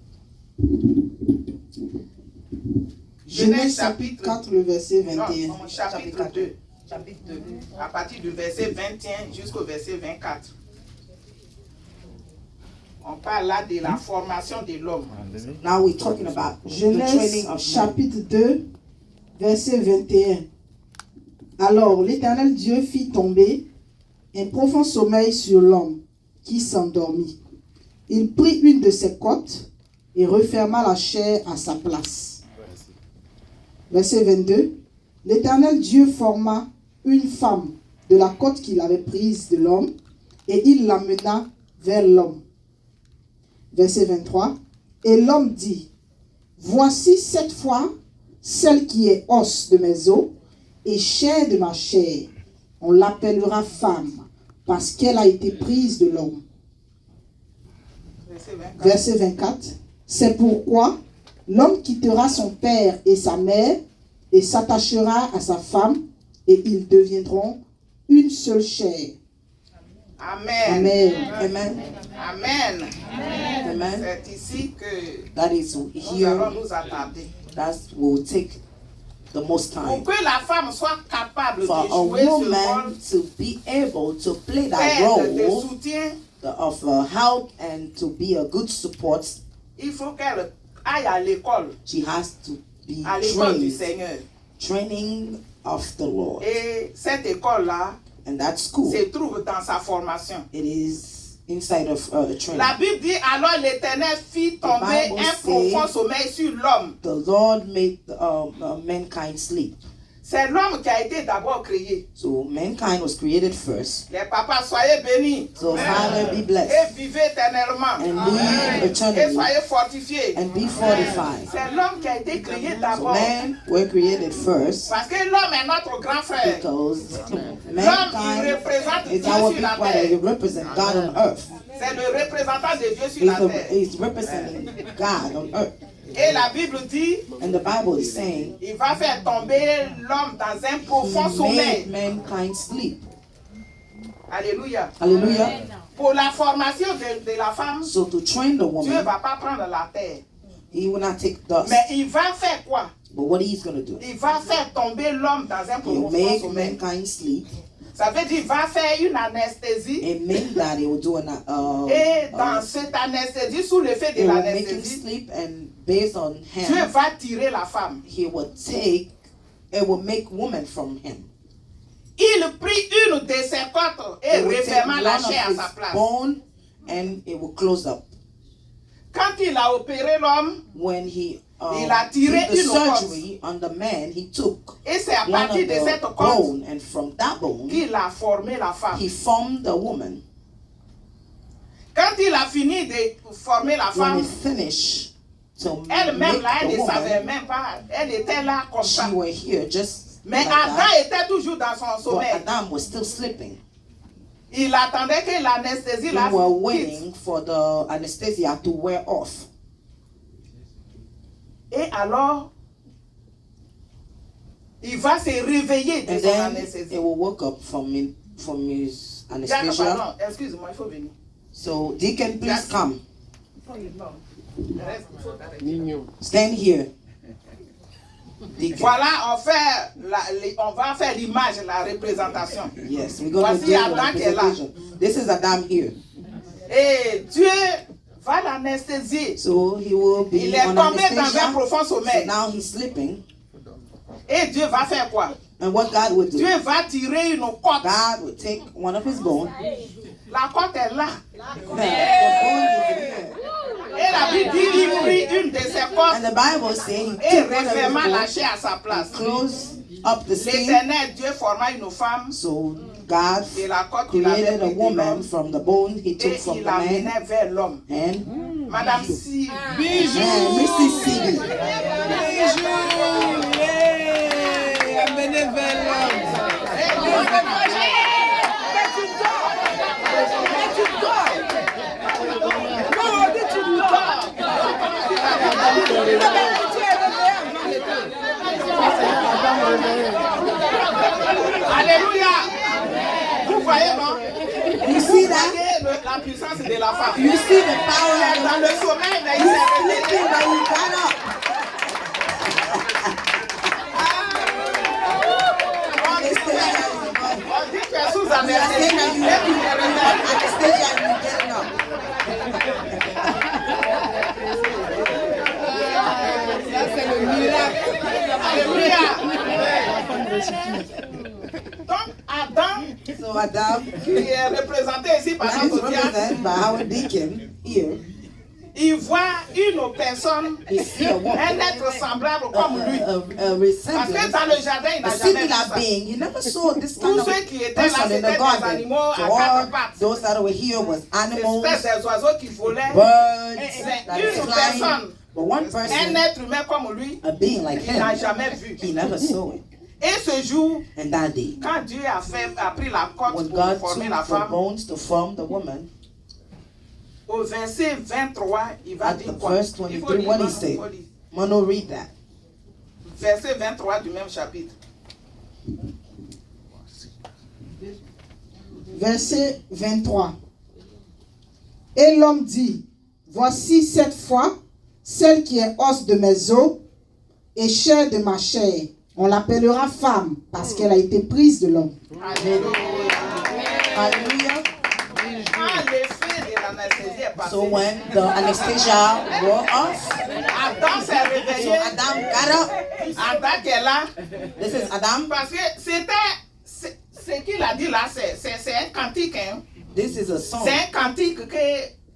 F: Genèse chapitre 4, le verset 21.
E: Non, chapitre 2. Chapitre 2. À partir du verset 21 jusqu'au verset 24. On parle là de la formation de l'homme.
D: Now we're talking about the
F: Genèse
D: training of man.
F: chapitre 2, verset 21. Alors l'Éternel Dieu fit tomber un profond sommeil sur l'homme qui s'endormit. Il prit une de ses côtes et referma la chair à sa place. Verset 22. L'Éternel Dieu forma une femme de la côte qu'il avait prise de l'homme et il l'amena vers l'homme. Verset 23. Et l'homme dit, voici cette fois celle qui est os de mes os et chair de ma chair. On l'appellera femme parce qu'elle a été prise de l'homme. Verset 24. C'est pourquoi l'homme quittera son père et sa mère et s'attachera à sa femme et ils deviendront une seule chair.
E: Amen.
F: Amen.
D: Amen.
E: Amen.
D: Amen.
E: C'est ici que
D: That is
E: nous
D: here.
E: allons nous attarder.
D: That will take the most
E: Pour
D: time.
E: que la femme soit capable
D: For
E: de
D: a
E: jouer ce
D: woman
E: rôle
D: to be able to play that
E: d'aide, de
D: role,
E: soutien,
D: of help and to be a good support,
E: il faut qu'elle aille à l'école,
D: she has to be
E: à l'école du
D: trained.
E: Seigneur.
D: Training of the Lord.
E: Et cette école-là
D: And that school,
E: se trouve dans sa formation.
D: it is inside of training.
E: La Bible dit alors l'Éternel fit tomber
D: Bible
E: un profond sommeil sur l'homme.
D: The Lord made mankind sleep.
E: C'est l'homme qui a été d'abord créé.
D: So mankind was created first.
E: Les papas, soyez bénis.
D: So Father, be
E: Et
D: blessed
E: vivez éternellement.
D: and live
E: Et
D: eternally
E: soyez fortifiés.
D: and be fortified.
E: C'est l'homme qui a été créé
D: So
E: d'abord.
D: men were created first
E: Parce que l'homme est notre grand frère.
D: because
E: L'homme, il
D: mankind
E: représente
D: is
E: Dieu
D: our
E: sur
D: big
E: la
D: brother. He
E: terre.
D: represents God on earth.
E: C'est le représentant de Dieu sur la terre.
D: He's representing God on earth.
E: Et la Bible dit,
D: And the Bible is saying
E: il va faire tomber l'homme dans un profond
D: He
E: sommeil.
D: made mankind sleep.
E: Alléluia.
D: Hallelujah.
E: Pour la formation de la femme,
D: So to train the
E: Dieu ne
D: woman,
E: va pas prendre la terre.
D: he will not take dust.
E: Mais il va faire quoi?
D: But what he's going to do,
E: Il va faire tomber l'homme dans un
D: he'll
E: profond
D: make
E: sommeil.
D: mankind sleep.
E: Ça veut dire qu'il va faire une anesthésie.
D: It means that he will do
E: Et dans cette anesthésie, sous l'effet de
D: it will make him
E: l'anesthésie,
D: sleep, and based on
E: Dieu
D: him,
E: va tirer la femme.
D: it will make woman from him.
E: Il prit une de ses côtes et
D: It will take
E: referma la
D: one
E: chair à
D: of
E: sa
D: his
E: place.
D: bone, and it will close up.
E: Quand il a opéré l'homme,
D: When he
E: Il a tiré
D: did the
E: une côte.
D: surgery on the man, he took
E: et c'est à
D: one
E: partir
D: of
E: de cette
D: the
E: côte
D: bone, and from that bone,
E: qu'il a formé la femme.
D: he formed the woman.
E: Quand il a fini de former la
D: When he
E: femme,
D: finished to
E: elle-même
D: make
E: là, elle
D: the
E: ne savait
D: woman,
E: même pas. Elle était là comme ça.
D: she were here just
E: Mais
D: like
E: Adam
D: that.
E: était toujours dans son
D: But
E: sommeil.
D: Adam was still sleeping.
E: Il attendait que l'anesthésie
D: They
E: la
D: were
E: quitte.
D: waiting for the anesthesia to wear off.
E: Et alors, il va se réveiller de
D: And
E: son
D: then
E: anesthésie.
D: he will wake up from his
E: Diane,
D: anesthesia.
E: pardon, excuse-moi, il faut venir.
D: So, Deacon, please come.
E: Reste, il faut t'arrêter.
D: Stand here. Deacon.
E: Voilà, on va faire l'image, la représentation.
D: Yes, we're going to
E: Voici
D: do the
E: Adam qui est là.
D: representation. This is Adam here.
E: Et Dieu va l'anesthésier.
D: So he will be
E: Il est
D: on
E: tombé dans un
D: anesthesia.
E: profond
D: So
E: sommeil.
D: now he's sleeping.
E: Et Dieu va faire quoi?
D: And what God would do,
E: Dieu va tirer une côte.
D: God would take one of his bones.
E: La côte est là.
D: The bone is here.
E: Et la Bible dit il prit une de ses
D: And
E: côtes
D: the Bible says he
E: et
D: took one of
E: referma la
D: his
E: chair à sa place.
D: bones, closed up the skin.
E: L'Éternel Dieu forma une femme
D: So God
E: de la côte qu'il avait
D: created a
E: pris de
D: woman
E: l'homme
D: from the bone he took
E: et
D: from
E: il
D: the man.
E: l'amenait vers l'homme.
D: And
E: Madame Si.
D: Mississippi.
E: Alléluia. Vous voyez, non?
D: You see
E: Vous
D: that?
E: voyez la puissance de la femme.
D: You see the power
E: Il est
D: of
E: dans
D: the
E: le sommeil, mais il
D: He's
E: s'est
D: sleeping,
E: réveillé.
D: but he got up.
E: On dit que tu es sous
D: We are saying
E: anesthésie.
D: that you
E: Et
D: have
E: tu es réveillé.
D: anesthesia and you're getting up.
E: Alléluia. Donc, Adam,
D: So Adam,
E: qui est représenté ici par
D: that is
E: notre diable,
D: represented by our deacon here.
E: il voit une personne,
D: He see a woman,
E: un être semblable comme lui.
D: a
E: Parce que
D: resemblance,
E: dans le jardin, il
D: a
E: n'a jamais vu
D: similar
E: ça.
D: being. He never saw this kind
E: Tous
D: of
E: ceux qui étaient là,
D: person in
E: c'était
D: the
E: des
D: garden.
E: animaux
D: So
E: à quatre
D: all
E: pattes.
D: those that were here was animals,
E: C'était des oiseaux qui volaient.
D: birds,
E: C'est
D: that
E: une
D: is flying.
E: personne,
D: But one
E: un
D: person,
E: être humain comme lui,
D: a being like
E: il n'a
D: him,
E: jamais vu.
D: he never saw it.
E: Et ce jour,
D: And that day,
E: quand Dieu a pris la côte
D: when
E: pour
D: God
E: former
D: took
E: la
D: the
E: femme,
D: bones to form the woman,
E: au verset 23, il va
D: at
E: dire
D: the
E: quoi?
D: verse
E: Il faut
D: 23,
E: lire,
D: what he
E: il
D: said.
E: faut lire.
D: Mono, read that.
E: Verset 23 du même chapitre.
F: Verset 23. Et l'homme dit, voici cette fois, celle qui est os de mes os et chair de ma chair. On l'appellera femme parce qu'elle a été prise de l'homme.
E: Alléluia.
D: Hallelujah.
E: Quand l'effet passé,
D: So when the anesthesia wore off,
E: Adam s'est
D: so
E: réveillé.
D: Adam got up.
E: Adam qui est là.
D: This is Adam.
E: Parce que ce qu'il a dit là, c'est un cantique. Hein.
D: This is a song.
E: C'est un cantique,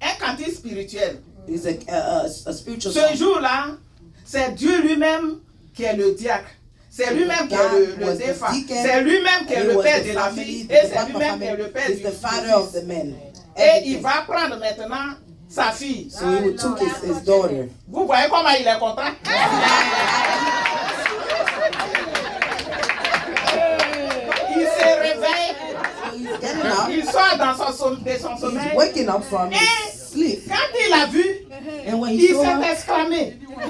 E: un cantique spirituel.
D: It's a spiritual
E: Ce
D: song.
E: jour-là, c'est Dieu lui-même qui est le diacre. C'est lui-même qui est le défunt. C'est lui-même qui est le père de la fille. Et c'est lui-même qui est le père du
D: the father of the men.
E: Et il va prendre maintenant sa fille.
D: So he took his daughter.
E: Vous voyez comment il est content? Il se réveille.
D: So he's getting up.
E: Il sort de son
D: He's
E: sommeil.
D: waking up from
E: Et
D: his sleep.
E: quand il a vu,
D: And when he
E: il
D: saw
E: s'est
D: her,
E: exclamé.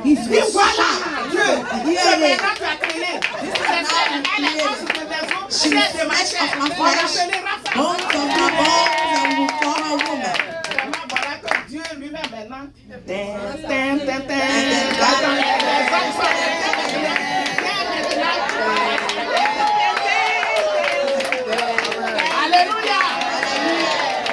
D: he
E: Il dit
D: was
E: voilà, Dieu,
D: Here
E: c'est
D: it is.
E: maintenant tu as créé. Elle est os de maison,
D: She's
E: chair de ma
D: flesh
E: chair.
D: of my
E: On
D: flesh,
E: l'appellera femme.
D: bones of my bones, and will call her woman.
E: Vraiment, voilà que Dieu lui-même maintenant. Les hommes Alléluia.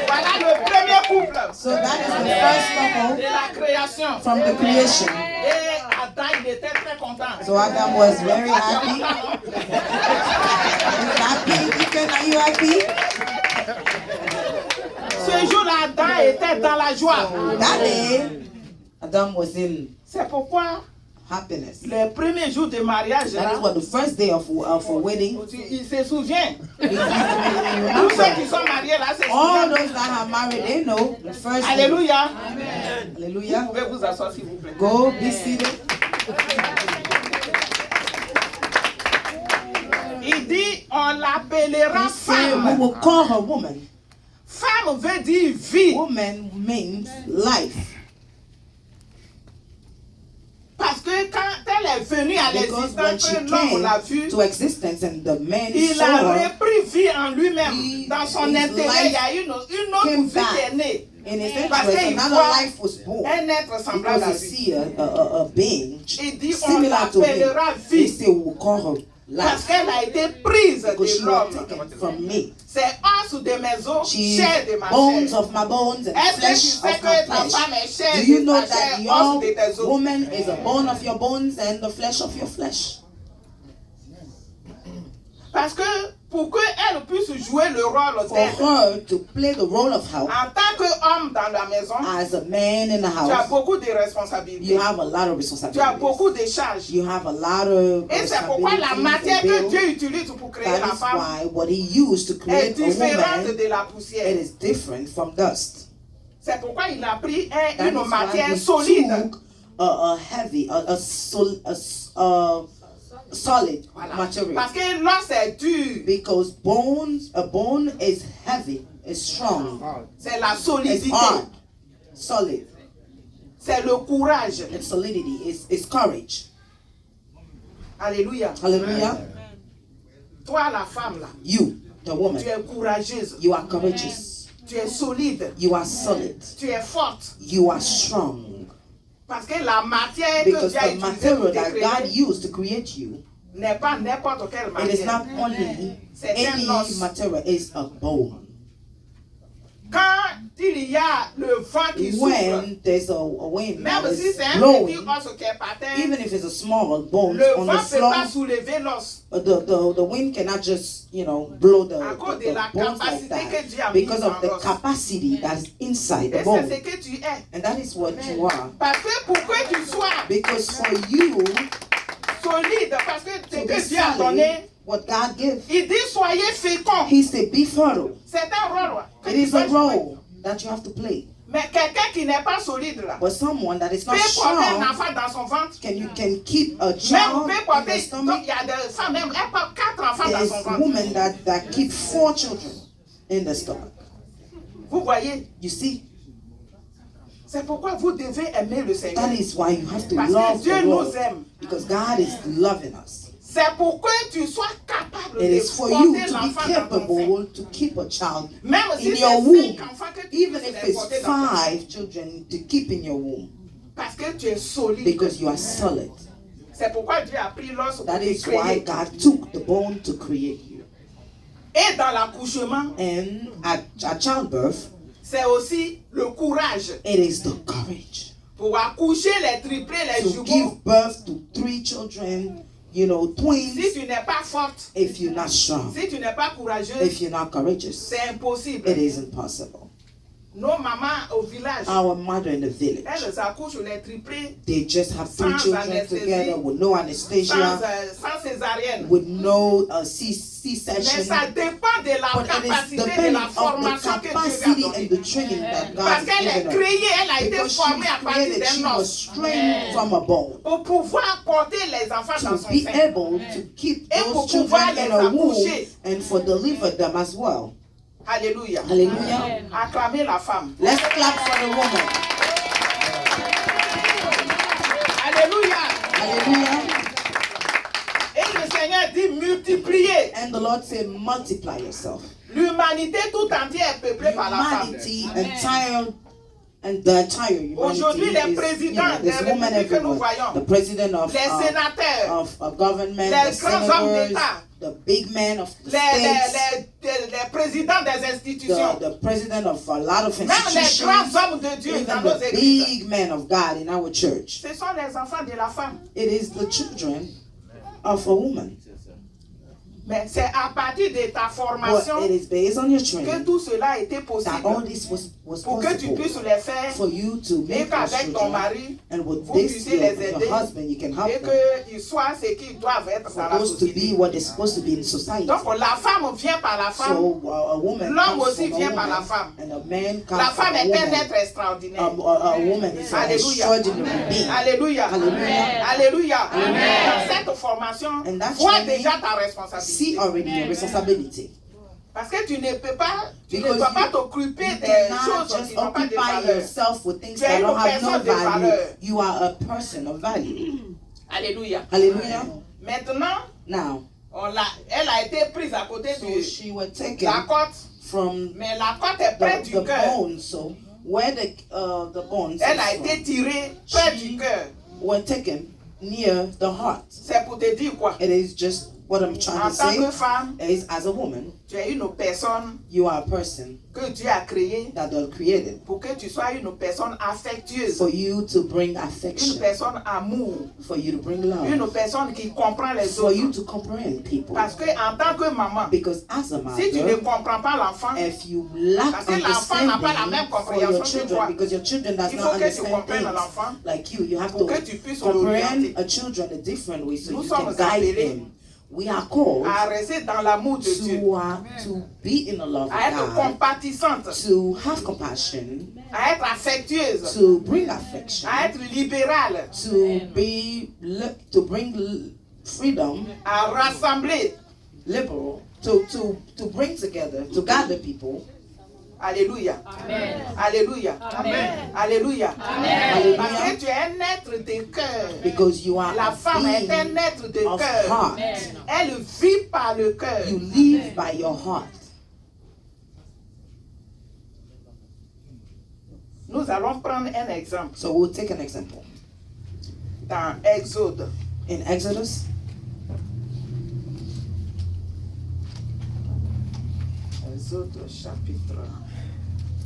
E: Voilà le premier couple
D: So that is the first couple
E: de la création.
D: from the creation.
E: Et Adam, il était très content.
D: So Adam was very happy. He's happy. Deacon, are you happy?
E: Ce jour-là, Adam était dans la joie.
D: That day, Adam was in
E: C'est pourquoi
D: happiness.
E: les premiers jours de mariage,
D: That is what the first day of a wedding.
E: il se souvient.
D: He
E: Tous ceux qui
D: remember.
E: sont mariés là, se
D: All
E: souviennent.
D: those that are married, they know the first day.
E: Alléluia. Vous
D: Hallelujah.
E: pouvez vous asseoir s'il vous plaît.
D: Go, be seated.
E: Il dit, on l'appellera
D: He said, we
E: femme.
D: will call her woman.
E: Femme veut dire vie.
D: Woman means life.
E: Parce que quand elle est venue à
D: Because when
E: l'existence,
D: she
E: que l'homme l'a vue,
D: came to existence and the man
E: il
D: saw
E: a
D: her,
E: repris vie en lui-même.
D: He-
E: Dans son
D: his
E: intérêt, il y a une autre
D: came
E: vie
D: back.
E: qui est née.
D: in his
E: Parce
D: interest,
E: qu'il
D: another
E: voit
D: life was born.
E: un être semblable à
D: Because he
E: lui.
D: see a being
E: Il dit, on
D: similar to him.
E: l'appellera
D: He
E: vie.
D: said, we will call her
E: Parce
D: life.
E: qu'elle a été prise
D: Because
E: de
D: she was
E: l'homme.
D: taken from me.
E: C'est os de mes os,
D: She's
E: chair de ma
D: bones
E: chair.
D: of my bones and
E: Est-ce que tu
D: flesh
E: sais
D: of
E: que
D: my
E: ta
D: flesh.
E: femme est chair
D: Do you
E: de
D: know
E: ta
D: that
E: chair, os
D: your
E: de tes os?
D: woman is a bone of your bones and the flesh of your flesh?
E: Parce que pour qu'elle puisse jouer le rôle
D: For
E: d'être
D: her to play the role of help
E: en tant qu'homme dans la maison,
D: as a man in the
E: tu as
D: house,
E: beaucoup de
D: you
E: responsabilités.
D: have a lot of
E: Tu as
D: responsibilities.
E: beaucoup de charges.
D: You have a lot of
E: Et c'est pourquoi la
D: responsibilities
E: matière
D: and
E: que
D: bills.
E: Dieu utilise pour créer
D: That
E: la
D: is
E: femme
D: why what he used to
E: est
D: create a
E: différente
D: woman,
E: de la
D: it
E: poussière.
D: is different from dust.
E: C'est pourquoi il a pris
D: That
E: une
D: is why
E: matière
D: he
E: solide.
D: took a heavy, solid
E: Voilà.
D: material.
E: Parce que l'os est dur.
D: Because a bone is heavy, is strong,
E: C'est la
D: it's
E: solidité.
D: hard, solid.
E: C'est le courage.
D: It's solidity, it's courage.
E: Alléluia.
D: Hallelujah.
E: Toi, la femme, là,
D: You, the woman,
E: tu es courageuse.
D: you are courageous.
E: Tu es solide.
D: You are solid.
E: Tu es forte.
D: You are strong.
E: Parce que la matière que
D: Because
E: Dieu a
D: the
E: utilisée pour
D: material
E: te
D: that God
E: créer
D: used to create you,
E: n'est pas n'importe quelle
D: it is not
E: matière.
D: only
E: C'est
D: any
E: un os.
D: material, it's a bone.
E: Quand il y a le vent qui souffle,
D: When there's a wind that
E: même si
D: is
E: c'est un petit
D: blowing,
E: os qui est par terre,
D: even if it's a small bone
E: le
D: on
E: vent
D: the
E: ne peut pas
D: floor,
E: soulever l'os.
D: the wind cannot just, blow the
E: À cause de la
D: bones like
E: capacité que Dieu a
D: that
E: mise
D: because
E: dans
D: of the
E: l'os.
D: capacity that is inside
E: Et
D: the
E: c'est
D: bone.
E: ce que tu es.
D: And that is what you are.
E: Parce que pour que tu sois
D: Because for you
E: solide, parce que ce
D: to be
E: que Dieu a
D: solid,
E: donné,
D: what God gives,
E: il dit soyez féconds.
D: He said, be fertile.
E: C'est un rôle. que
D: It
E: tu
D: is a
E: dois jouer.
D: role that you have to play.
E: Mais quelqu'un qui n'est pas solide là,
D: But someone that is
E: peut
D: not
E: porter un
D: strong,
E: enfant dans son ventre.
D: can keep a
E: Même
D: child
E: peut
D: in the
E: porter, donc
D: stomach.
E: il y a des femmes, même elles portent 4 enfants dans
D: There's
E: son ventre.
D: women that keep 4 children in the stomach.
E: Vous voyez,
D: You see,
E: c'est pourquoi vous devez aimer le Seigneur.
D: that is why you have to
E: Parce que
D: love
E: Dieu
D: the
E: nous
D: Lord.
E: aime.
D: Because God is loving us.
E: C'est pour que tu sois capable
D: It
E: de
D: is for you
E: porter
D: to be
E: l'enfant dans ton sein.
D: capable to keep a child
E: Même si
D: in
E: c'est
D: your womb,
E: 5 enfants que tu
D: even
E: peux
D: if
E: les
D: it's
E: porter dans ton sein.
D: 5 children to keep in your womb.
E: Parce que tu es solide.
D: Because you are solid.
E: C'est pourquoi Dieu a pris l'os pour
D: That
E: te
D: is why
E: créer.
D: God took the bone to create you.
E: Et dans l'accouchement,
D: And at childbirth,
E: c'est aussi le courage
D: It is the courage
E: pour accoucher les triplés, les
D: to
E: jumeaux.
D: give birth to 3 children, you know, twins.
E: Si tu n'es pas forte,
D: If you're not strong,
E: si tu n'es pas courageuse,
D: if you're not courageous,
E: c'est impossible.
D: it is impossible.
E: Nos mamans au village,
D: Our mother in the village,
E: elles accouchent les triplés
D: they just have 3
E: Sans
D: children
E: anesthésie,
D: together with no anesthesia,
E: sans césarienne.
D: with no
E: Mais
D: C-section.
E: ça dépend de la
D: But it is
E: capacité de
D: depending
E: la
D: of
E: formation
D: the
E: que Dieu
D: capacity
E: lui a
D: and
E: donnée.
D: the training that God
E: Parce
D: has
E: qu'elle est
D: given her.
E: créée, elle a été
D: Because
E: formée à
D: she
E: partir
D: created, she
E: d'un
D: was
E: os.
D: trained from a bone
E: Pour pouvoir porter les enfants dans
D: to
E: son
D: be
E: sein.
D: able to keep
E: Et pour
D: those
E: pouvoir
D: children
E: les
D: in a womb
E: accoucher.
D: and for deliver them as well.
E: Alléluia.
D: Hallelujah.
E: Acclamez la femme.
D: Let's clap for the woman.
E: Alléluia.
D: Hallelujah.
E: Et le Seigneur dit multiplier.
D: And the Lord said, multiply yourself.
E: L'humanité tout entière est peuplée par la femme.
D: Humanity, and the entire humanity
E: Aujourd'hui, les
D: is, you
E: présidents
D: know, there's
E: des
D: women
E: républiques que nous
D: everywhere.
E: voyons,
D: The president of
E: les sénateurs,
D: of a government,
E: les
D: the
E: grands hommes
D: senators,
E: d'État,
D: the big men of the states,
E: les présidents des institutions,
D: the president of a lot of
E: même les
D: institutions,
E: grands hommes de Dieu dans
D: even
E: nos
D: the
E: églises.
D: big men of God in our church.
E: Ce sont les enfants de la femme.
D: It is the children of a woman.
E: Mais c'est à partir de ta formation
D: But it is based on your
E: que
D: training
E: tout cela a été
D: that
E: possible.
D: all this was
E: Pour que tu
D: possible
E: puisses les faire
D: for you to
E: et
D: make those
E: qu'avec ton
D: children,
E: mari,
D: and with
E: vous
D: this
E: puissiez les aider
D: your husband, you can help
E: et
D: them
E: qu'ils soient ce qu'ils doivent être dans la
D: supposed to be
E: société.
D: what they're supposed to be in society.
E: Donc la femme vient par la femme.
D: So a woman
E: L'homme
D: comes
E: aussi
D: from a
E: vient par la
D: woman,
E: femme.
D: and a man comes
E: La
D: from
E: femme
D: a
E: est un
D: woman.
E: être extraordinaire.
D: A woman is an
E: Alléluia.
D: extraordinary being.
E: Alléluia.
D: Hallelujah.
E: Alléluia. Dans cette formation,
D: And that
E: vois
D: training,
E: déjà ta
D: See
E: responsabilité.
D: already your responsibility.
E: Parce que tu ne peux pas, tu ne
D: Because
E: dois pas
D: you
E: t'occuper
D: You
E: des
D: cannot
E: choses
D: just
E: qui n'ont pas de
D: occupy
E: valeur.
D: yourself with things
E: Tu es
D: that don't
E: une
D: have no
E: personne de
D: value.
E: valeur.
D: You are a person of value.
E: Alléluia.
D: Hallelujah.
E: Maintenant,
D: Now,
E: elle a été prise à côté
D: so
E: de
D: she was taken
E: la côte,
D: from
E: mais la côte est près
D: the
E: du cœur.
D: bones. So where the bones
E: Elle a
D: is
E: été
D: from,
E: tirée près du cœur.
D: were taken near the heart.
E: C'est pour te dire quoi?
D: It is just what I'm trying
E: En
D: to
E: tant
D: say
E: que femme,
D: is, as a woman,
E: tu es une personne
D: you are a person
E: que Dieu a créée
D: that God created
E: pour que tu sois une personne affectueuse,
D: for you to bring
E: une
D: affection,
E: personne amour,
D: for you to bring
E: une
D: love,
E: personne qui comprend les
D: for you
E: autres.
D: to comprehend people.
E: Parce que en tant que maman,
D: Because as a
E: si tu ne
D: mother,
E: comprends pas l'enfant,
D: if you lack
E: Parce que l'enfant n'a pas la même
D: understanding for
E: compréhension
D: your
E: que
D: children,
E: toi.
D: because your children does
E: il
D: not
E: faut que tu
D: understand
E: comprennes
D: things
E: l'enfant
D: like you have
E: pour
D: to
E: que tu puisses
D: comprehend
E: l'orienter
D: a children a different way so
E: Nous
D: you can
E: sommes
D: guide
E: appelés
D: them. We are called
E: à rester dans l'amour de Dieu,
D: to be in the love
E: à être
D: of God,
E: compatissante,
D: to have compassion,
E: à être affectueuse,
D: to bring affection,
E: à être libérale,
D: to bring freedom,
E: à rassembler.
D: liberal, to bring together, to gather people.
E: Alléluia. Alléluia. Alléluia. Parce que tu es un être de cœur.
D: Because you are
E: La
D: a
E: femme est un
D: being
E: être de
D: of
E: cœur.
D: heart.
E: Elle vit par le cœur.
D: You live by your heart.
E: Nous allons prendre un exemple
D: So we'll take an example.
E: dans Exode.
D: In Exodus,
E: Exode chapitre.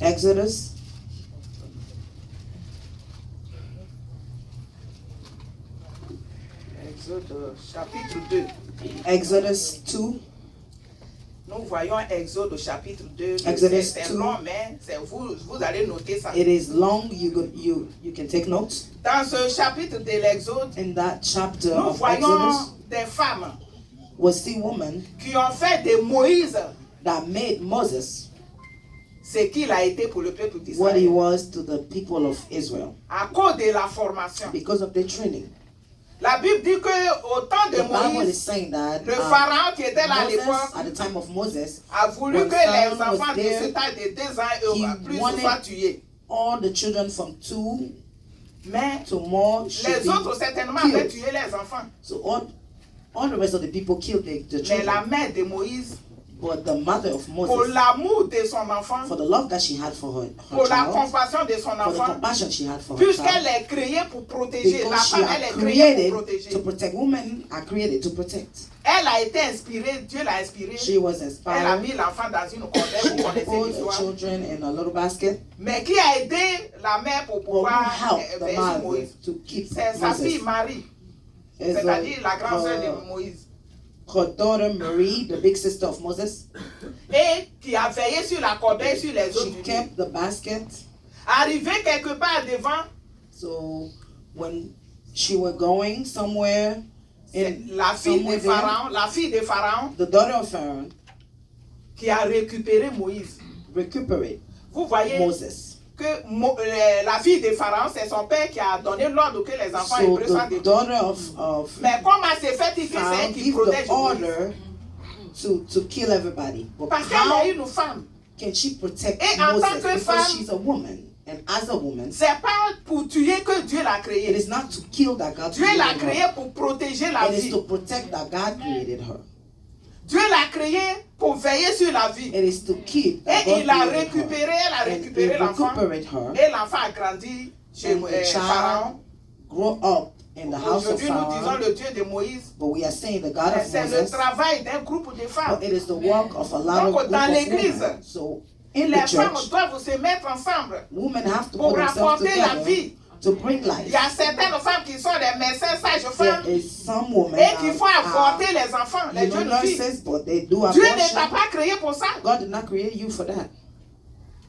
D: Exodus,
E: Exode chapitre 2.
D: Exodus 2,
E: Nous voyons Exode chapitre 2.
D: Exodus
E: C'est
D: 2.
E: long, mais vous allez noter ça.
D: it is long. You can take notes.
E: Dans ce chapitre de l'Exode,
D: In that chapter
E: nous
D: of
E: voyons
D: Exodus,
E: des femmes
D: was the woman
E: qui ont fait de Moïse
D: that made Moses
E: ce qu'il a été pour le peuple
D: what he
E: d'Israël.
D: was to the people of Israel
E: À cause de la formation.
D: because of their training.
E: La Bible dit qu'au temps de
D: The Bible is
E: Moïse,
D: saying that
E: le pharaon qui était là à
D: Moses,
E: l'époque
D: at the time of Moses,
E: a voulu
D: when
E: que les
D: Pharaoh was
E: enfants de
D: there,
E: cet âge de 2 ans et
D: he
E: plus
D: wanted
E: soient tués.
D: all the children from 2
E: Mais
D: to more should
E: les autres
D: be
E: certainement avaient
D: killed.
E: tué les enfants.
D: So all the rest of the people killed the
E: Mais la
D: children.
E: mère de Moïse,
D: But the mother of
E: pour
D: Moses,
E: l'amour de son enfant,
D: for the love that she had for her
E: pour la
D: child,
E: compassion de son
D: for the
E: enfant,
D: compassion she had for her
E: puisqu'elle
D: child,
E: est créée pour protéger. La
D: because she
E: femme, elle
D: are
E: est créée
D: created
E: pour
D: to
E: protéger.
D: protect. Women are created to protect.
E: Elle a été inspirée, Dieu l'a inspirée.
D: She was
E: Elle a mis
D: inspired.
E: l'enfant dans une corbeille, vous
D: She
E: connaissez
D: put the
E: l'histoire.
D: children in a little basket.
E: Mais qui a aidé la mère pour
D: But who
E: pouvoir
D: helped the
E: veiller sur
D: mother
E: Moïse?
D: to keep
E: C'est sa fille
D: Moses?
E: Marie,
D: Is
E: c'est-à-dire la grande sœur
D: her,
E: de Moïse.
D: her daughter Marie, the big sister of Moses.
E: Et qui a veillé sur la corbeille, sur les autres
D: She
E: du Nil.
D: kept the basket.
E: Arrivé quelque part devant,
D: So when she was going somewhere in
E: la fille de
D: somewhere there,
E: Pharaon, la fille de Pharaon
D: the daughter of Pharaoh
E: qui a récupéré Moïse.
D: recuperate
E: Vous voyez
D: Moses.
E: que la fille de Pharaon, c'est son père qui a donné l'ordre que les enfants
D: So
E: hébreux soient
D: the
E: détruits.
D: daughter of
E: Mais comment c'est fait que c'est
D: Pharaoh
E: elle qui
D: give
E: protège
D: the
E: Moïse?
D: order to kill everybody. But
E: Parce qu'elle
D: how
E: est une femme.
D: can she protect
E: Et en tant
D: Moses?
E: que
D: Because
E: femme,
D: she's a woman. And as a woman,
E: C'est pas pour tuer que Dieu l'a
D: it
E: créée.
D: is not to kill that God
E: Dieu l'a
D: created
E: créée
D: her.
E: pour protéger la
D: It is
E: vie.
D: to protect that God created her.
E: Dieu l'a créée pour veiller sur la vie.
D: It is to keep that
E: Et
D: God
E: il a
D: created her.
E: récupéré, elle a
D: And
E: récupéré
D: he
E: l'enfant.
D: recuperate her.
E: Et l'enfant a grandi chez
D: And the
E: Pharaon.
D: child grow up in the house of
E: Aujourd'hui, nous disons
D: Pharaoh.
E: le Dieu de Moïse.
D: But we are saying the God
E: Mais
D: of
E: c'est le
D: Moses.
E: travail d'un groupe de femmes.
D: But it is the work of a lot
E: Donc,
D: of group
E: dans
D: of
E: l'église,
D: women. So in the
E: Les femmes
D: church,
E: doivent se mettre ensemble
D: women have to
E: pour
D: put themselves
E: rapporter la
D: together
E: vie.
D: to bring
E: Il
D: life.
E: y a certaines femmes qui sont des médecins sages-femmes
D: There is some women
E: et qui
D: that
E: font avorter les enfants,
D: are,
E: les jeunes filles.
D: nurses, but they do
E: Dieu ne t'a
D: abortion.
E: pas créé pour ça.
D: God did not create you for that.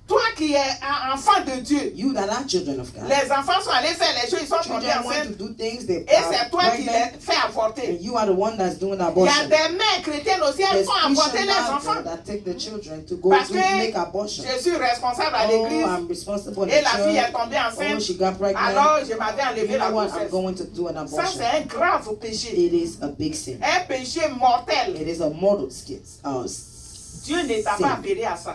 E: Toi qui es un enfant de Dieu,
D: You that are children of God.
E: les enfants sont allés faire les choses, ils sont tombés
D: Children want
E: enceintes.
D: to do things, they
E: Et c'est toi qui
D: pregnant,
E: les fais avorter.
D: and you are the one that's doing
E: Il y a
D: abortion.
E: des mères chrétiennes aussi, elles
D: There's
E: font avorter
D: Christian
E: les
D: mothers
E: enfants.
D: that take the children to go
E: Parce
D: to
E: que
D: make abortion.
E: je suis responsable à
D: Oh,
E: l'église
D: I'm responsible in
E: et
D: the
E: la fille est
D: church.
E: tombée
D: Oh,
E: enceinte.
D: she got pregnant.
E: Alors je m'avais enlevé
D: You
E: la
D: know what? I'm
E: grossesse.
D: going to do an
E: Ça
D: abortion.
E: c'est un grave péché.
D: It is a big sin.
E: Un péché mortel.
D: It is a mortal sin.
E: Dieu ne t'a pas appelé à ça.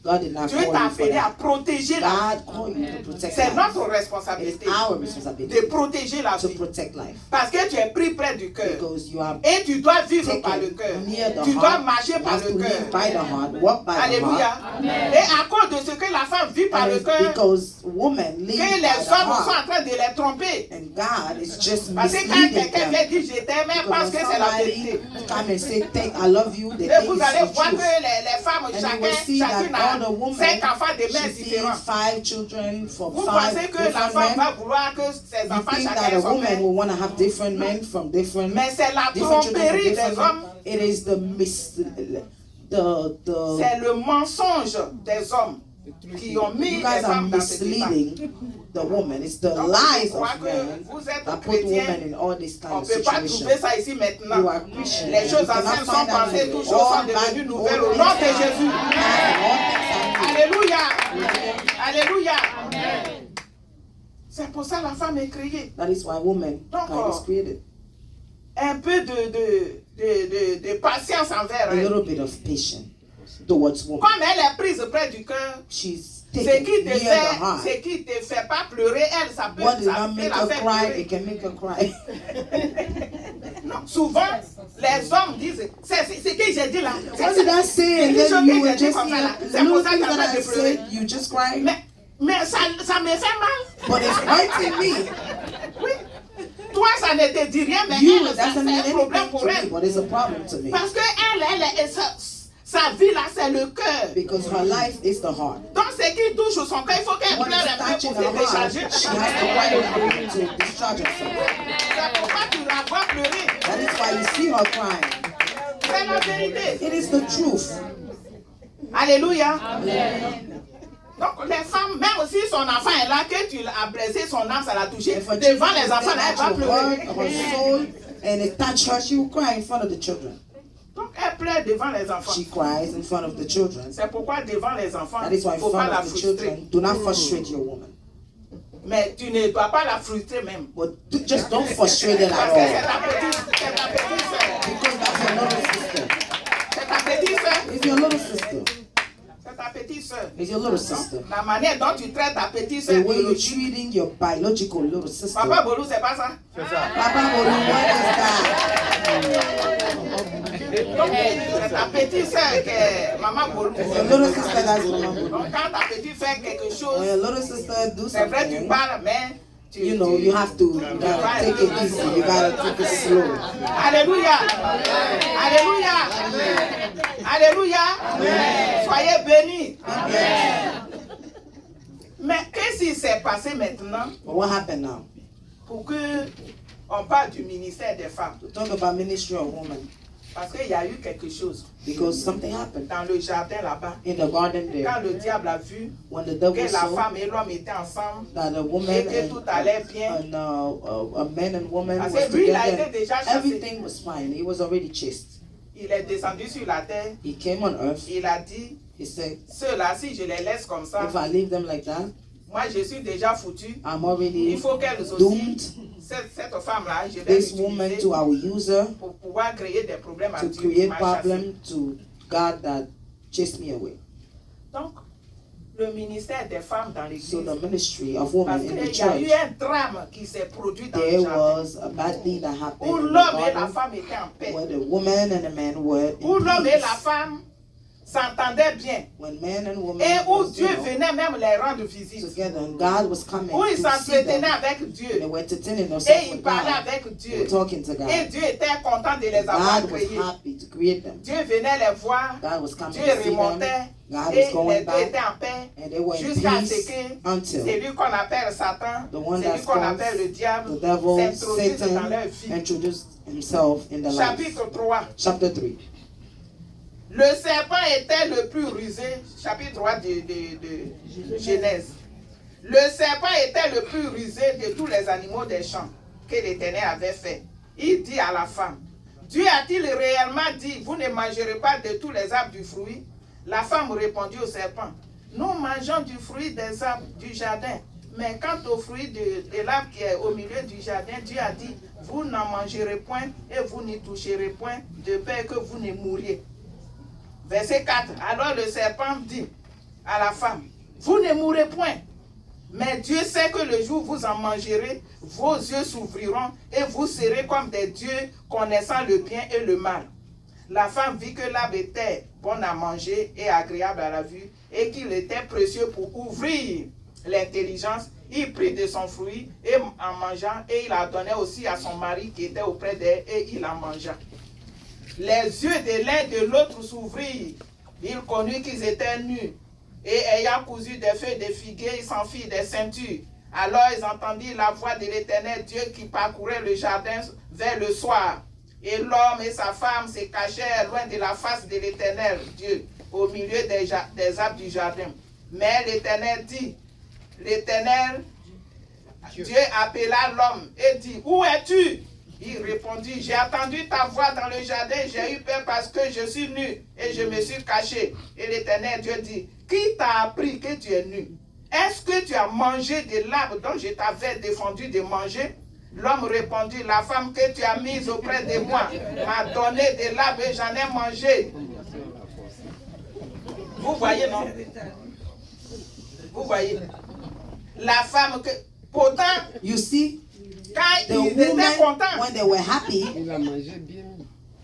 D: God did not
E: Dieu
D: call
E: t'a
D: you for
E: appelé à
D: that.
E: protéger la vie.
D: God called you to protect
E: C'est
D: life.
E: notre
D: It is
E: responsabilité
D: our
E: de
D: responsibility
E: protéger la
D: to
E: vie.
D: protect life.
E: Parce que tu es pris près du cœur.
D: Because you are
E: Et tu dois vivre
D: taken
E: par le cœur.
D: near the
E: Tu dois
D: heart.
E: marcher
D: You
E: par
D: have
E: le
D: to live
E: cœur.
D: by the heart, walk by the
E: Alléluia.
D: heart.
E: Et à cause de ce que la femme vit par
D: And
E: le
D: it's
E: cœur,
D: because women live
E: que
D: by
E: les
D: the
E: hommes sont
D: heart.
E: en train de les tromper.
D: And God is just
E: Parce que quand
D: misleading
E: quelqu'un vient
D: them.
E: dire je t'aime, elle pense
D: Because
E: que
D: when
E: c'est la
D: somebody
E: vérité.
D: come and say, I love you, they
E: Et
D: think
E: vous
D: it's
E: allez
D: the
E: voir que
D: truth.
E: les femmes,
D: And you will see
E: chacune
D: that all the
E: a
D: women,
E: 5 enfants de mères
D: she sees
E: différents.
D: 5 children from
E: Vous
D: 5
E: pensez que la
D: different
E: femme va
D: men.
E: vouloir que ses
D: You
E: enfants
D: think that
E: chacun
D: a
E: son
D: woman
E: père.
D: will want to have different men from different
E: Mais c'est la
D: different children from
E: tromperie
D: different
E: des
D: men.
E: hommes.
D: It is the
E: C'est le mensonge des hommes qui ont mis
D: you
E: les
D: guys are
E: femmes dans ce débat.
D: misleading the woman. It's the
E: Donc,
D: lies
E: je crois
D: of
E: que
D: men
E: vous êtes
D: that put women
E: chrétiens.
D: in all this kind
E: On
D: of
E: ne peut pas
D: situation.
E: trouver ça ici
D: You
E: maintenant.
D: are Christian.
E: Les
D: You
E: choses
D: cannot
E: anciennes sont
D: find that
E: passées,
D: in
E: toutes
D: the-
E: choses sont
D: all bad
E: devenues
D: old
E: nouvelles au
D: things
E: nom de
D: are
E: Jésus.
D: past, all things are new.
E: Alléluia. Alléluia. C'est pour ça que la femme est créée.
D: That is why woman
E: Donc,
D: kind is created.
E: Un peu de patience envers
D: A
E: elle.
D: little bit of patience towards woman.
E: Comme elle est prise près du cœur,
D: She's
E: ce
D: taken
E: qui te
D: near the
E: fait,
D: heart.
E: ce qui te fait pas pleurer, elle, ça peut,
D: What did
E: ça
D: not
E: peut
D: make
E: la
D: her
E: faire
D: cry,
E: pleurer.
D: it can make her cry.
E: Non, souvent, les hommes disent, c'est ce que j'ai dit là.
D: What did I say? And
E: C'est quelque chose
D: then
E: que
D: you
E: j'ai
D: were
E: dit
D: just
E: comme ça là.
D: here.
E: C'est pour
D: Little
E: ça que
D: things
E: t'as
D: that
E: pas
D: I
E: de pleurer.
D: said, you just cried.
E: Mais ça me fait mal.
D: But it's hurting me.
E: Oui. Toi, ça ne te dit rien, mais
D: You,
E: elle, ça,
D: doesn't
E: c'est
D: mean
E: un problème
D: anything
E: pour
D: to me,
E: elle.
D: but it's a problem to me.
E: Parce que elle sa vie là, c'est le cœur.
D: Because her life is the heart.
E: Donc, ce qui touche son cœur, il faut qu'elle
D: What
E: pleure
D: is
E: un peu
D: touching
E: pour
D: her
E: se
D: heart,
E: décharger.
D: she has to cry a little to discharge herself.
E: C'est pourquoi tu la vois pleurer.
D: That is why you see her crying.
E: C'est la vérité.
D: It is the truth.
E: Alléluia. Donc, les femmes, même si son enfant est là, que tu as blessé son âme, ça l'a touché,
D: If a
E: devant
D: child
E: les
D: is
E: enfants,
D: there
E: elle va
D: that you hurt
E: pleurer.
D: her soul and it touched her, she will cry in front of the children.
E: Donc, elle pleure devant les enfants.
D: She cries in front of the children.
E: C'est pourquoi devant les enfants,
D: That is why
E: il
D: in
E: ne faut pas
D: front
E: la
D: of the
E: frustrer.
D: children, do not frustrate your woman.
E: Mais tu ne dois pas la frustrer même.
D: But just don't frustrate it
E: Parce
D: at
E: que c'est
D: all.
E: ta petite soeur.
D: Because that's your little sister.
E: C'est ta petite soeur.
D: It's your little sister.
E: C'est ta petite soeur.
D: It's your little sister.
E: La manière dont tu traites ta petite
D: The
E: soeur
D: way you're
E: biologique.
D: treating your biological little sister.
E: Papa Bolou, c'est pas ça?
D: Papa Bolu, what is that?
E: Donc, c'est ta petite soeur qui est Maman Bolou.
D: Your little sister, that's Mama Bolu.
E: Donc, quand ta petite fait quelque
D: When
E: chose,
D: your little sister do
E: c'est vrai, tu
D: something,
E: parles, mais
D: you know, you have to take it easy. You gotta take it slow.
E: Alléluia. Alléluia. Alléluia. Soyez bénis. Mais qu'est-ce qui s'est passé maintenant
D: But what happened now?
E: pour que on parle du ministère des femmes?
D: To talk about ministry of women,
E: Parce qu'il y a eu quelque chose
D: because something happened
E: dans le jardin là-bas.
D: in the garden there
E: Quand le diable a vu
D: when the devil
E: que la
D: saw
E: femme et l'homme étaient ensemble
D: that a
E: et
D: woman
E: que tout allait bien,
D: and a man and woman
E: parce
D: was
E: que lui, il a
D: together,
E: été déjà chassé.
D: everything was fine. He was already chased.
E: Il est descendu sur la terre.
D: He came on earth.
E: Il a dit,
D: He said,
E: ceux-là, si je les laisse comme ça,
D: if I leave them like that,
E: moi je suis déjà foutu.
D: I'm
E: Il
D: already
E: faut qu'elle aussi,
D: doomed.
E: cette femme-là, je vais
D: This woman
E: l'utiliser
D: to our user
E: pour pouvoir créer des problèmes à
D: to
E: Dieu qui
D: create
E: m'a chassé.
D: problem to God that chased me away.
E: Donc, le ministère des femmes dans l'église,
D: So the ministry of
E: parce
D: women in the
E: qu'il y a eu
D: church,
E: un drame qui s'est produit dans
D: there
E: le jardin,
D: was a bad thing that happened
E: où
D: in the
E: l'homme et la
D: garden
E: femme étaient en paix,
D: where the woman and the man were
E: où l'homme
D: in
E: et la
D: peace.
E: femme s'entendaient bien,
D: When man and woman
E: et où
D: was,
E: Dieu venait même les rendre visite,
D: together and God was coming
E: où ils
D: to see
E: s'entretenaient
D: them.
E: avec
D: They
E: Dieu,
D: were entertaining
E: et
D: themselves
E: ils
D: with
E: parlaient
D: God.
E: avec
D: They
E: Dieu,
D: were talking to
E: et
D: God.
E: Dieu était content de les avoir
D: God was
E: créés.
D: happy to create them.
E: Dieu venait les voir,
D: God was coming
E: Dieu
D: to see them.
E: remontait,
D: God
E: et
D: was going
E: les deux étaient
D: back.
E: en paix,
D: And they were in
E: jusqu'à ce
D: peace
E: que
D: until
E: celui qu'on appelle Satan,
D: the one
E: celui
D: that's
E: qu'on
D: called
E: appelle le diable,
D: the devil,
E: s'introduise dans leur
D: Satan,
E: vie.
D: introduced himself in the life.
E: Chapitre 3.
D: Chapter 3.
E: Le serpent était le plus rusé, chapitre 3 de Genèse. Le serpent était le plus rusé de tous les animaux des champs que l'Éternel avait fait. Il dit à la femme, Dieu a-t-il réellement dit, vous ne mangerez pas de tous les arbres du fruit? La femme répondit au serpent, nous mangeons du fruit des arbres du jardin. Mais quant au fruit de l'arbre qui est au milieu du jardin, Dieu a dit, vous n'en mangerez point et vous n'y toucherez point, de peur que vous ne mouriez. Verset 4. Alors le serpent dit à la femme, vous ne mourrez point, mais Dieu sait que le jour où vous en mangerez, vos yeux s'ouvriront et vous serez comme des dieux connaissant le bien et le mal. La femme vit que l'arbre était bon à manger et agréable à la vue et qu'il était précieux pour ouvrir l'intelligence. Il prit de son fruit et en mangeant et il la donnait aussi à son mari qui était auprès d'elle et il en mangea. Les yeux de l'un et de l'autre s'ouvrirent. Il connut qu'ils étaient nus. Et ayant cousu des feuilles de figuier, ils s'enfirent des ceintures. Alors ils entendirent la voix de l'Éternel Dieu qui parcourait le jardin vers le soir. Et l'homme et sa femme se cachèrent loin de la face de l'Éternel Dieu, au milieu des arbres du jardin. Mais l'Éternel dit, l'Éternel Dieu appela l'homme et dit, où es-tu? Il répondit, j'ai entendu ta voix dans le jardin, j'ai eu peur parce que je suis nu et je me suis caché. Et l'Éternel Dieu dit, qui t'a appris que tu es nu? Est-ce que tu as mangé de l'arbre dont je t'avais défendu de manger? L'homme répondit, la femme que tu as mise auprès de moi m'a donné de l'arbre et j'en ai mangé. Vous voyez, non? Vous voyez? La femme que... Pourtant,
D: You see,
E: quand
D: the
E: il était
D: woman,
E: content,
D: when they were happy,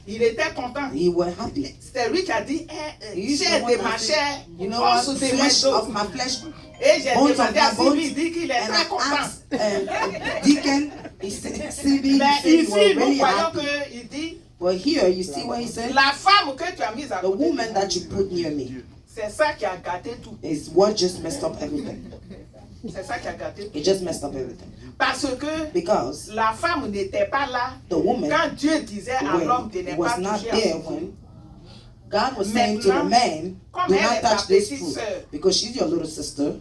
E: il était content.
D: they were happy.
E: C'est lui qui a dit,
D: He used
E: chair
D: to
E: de
D: want
E: ma
D: to say,
E: chair,
D: you know what,
E: os de mes
D: flesh
E: os.
D: of my flesh,
E: Et j'ai
D: bones of
E: demandé à
D: my bones.
E: Sylvie, il dit qu'il est
D: And
E: très
D: I
E: content.
D: asked Deacon, he said, Sylvie,
E: Mais
D: he said you
E: ici,
D: were
E: nous
D: really
E: voyons
D: happy.
E: qu'il dit,
D: But here, you see what he said?
E: la femme que tu as mise à
D: The
E: côté,
D: woman that you put near me
E: c'est ça qui a gâté tout.
D: is what just messed up everything.
E: C'est ça qui a gâté tout.
D: It just messed up everything.
E: Parce que
D: Because
E: la femme n'était pas là
D: the woman
E: quand Dieu disait à l'homme de ne
D: was
E: pas
D: not
E: toucher à
D: there
E: ce fruit.
D: when God was saying to the
E: Maintenant,
D: man,
E: comme
D: do
E: elle
D: not
E: est ta
D: touch this
E: petite
D: fruit
E: sœur,
D: because she's your little sister.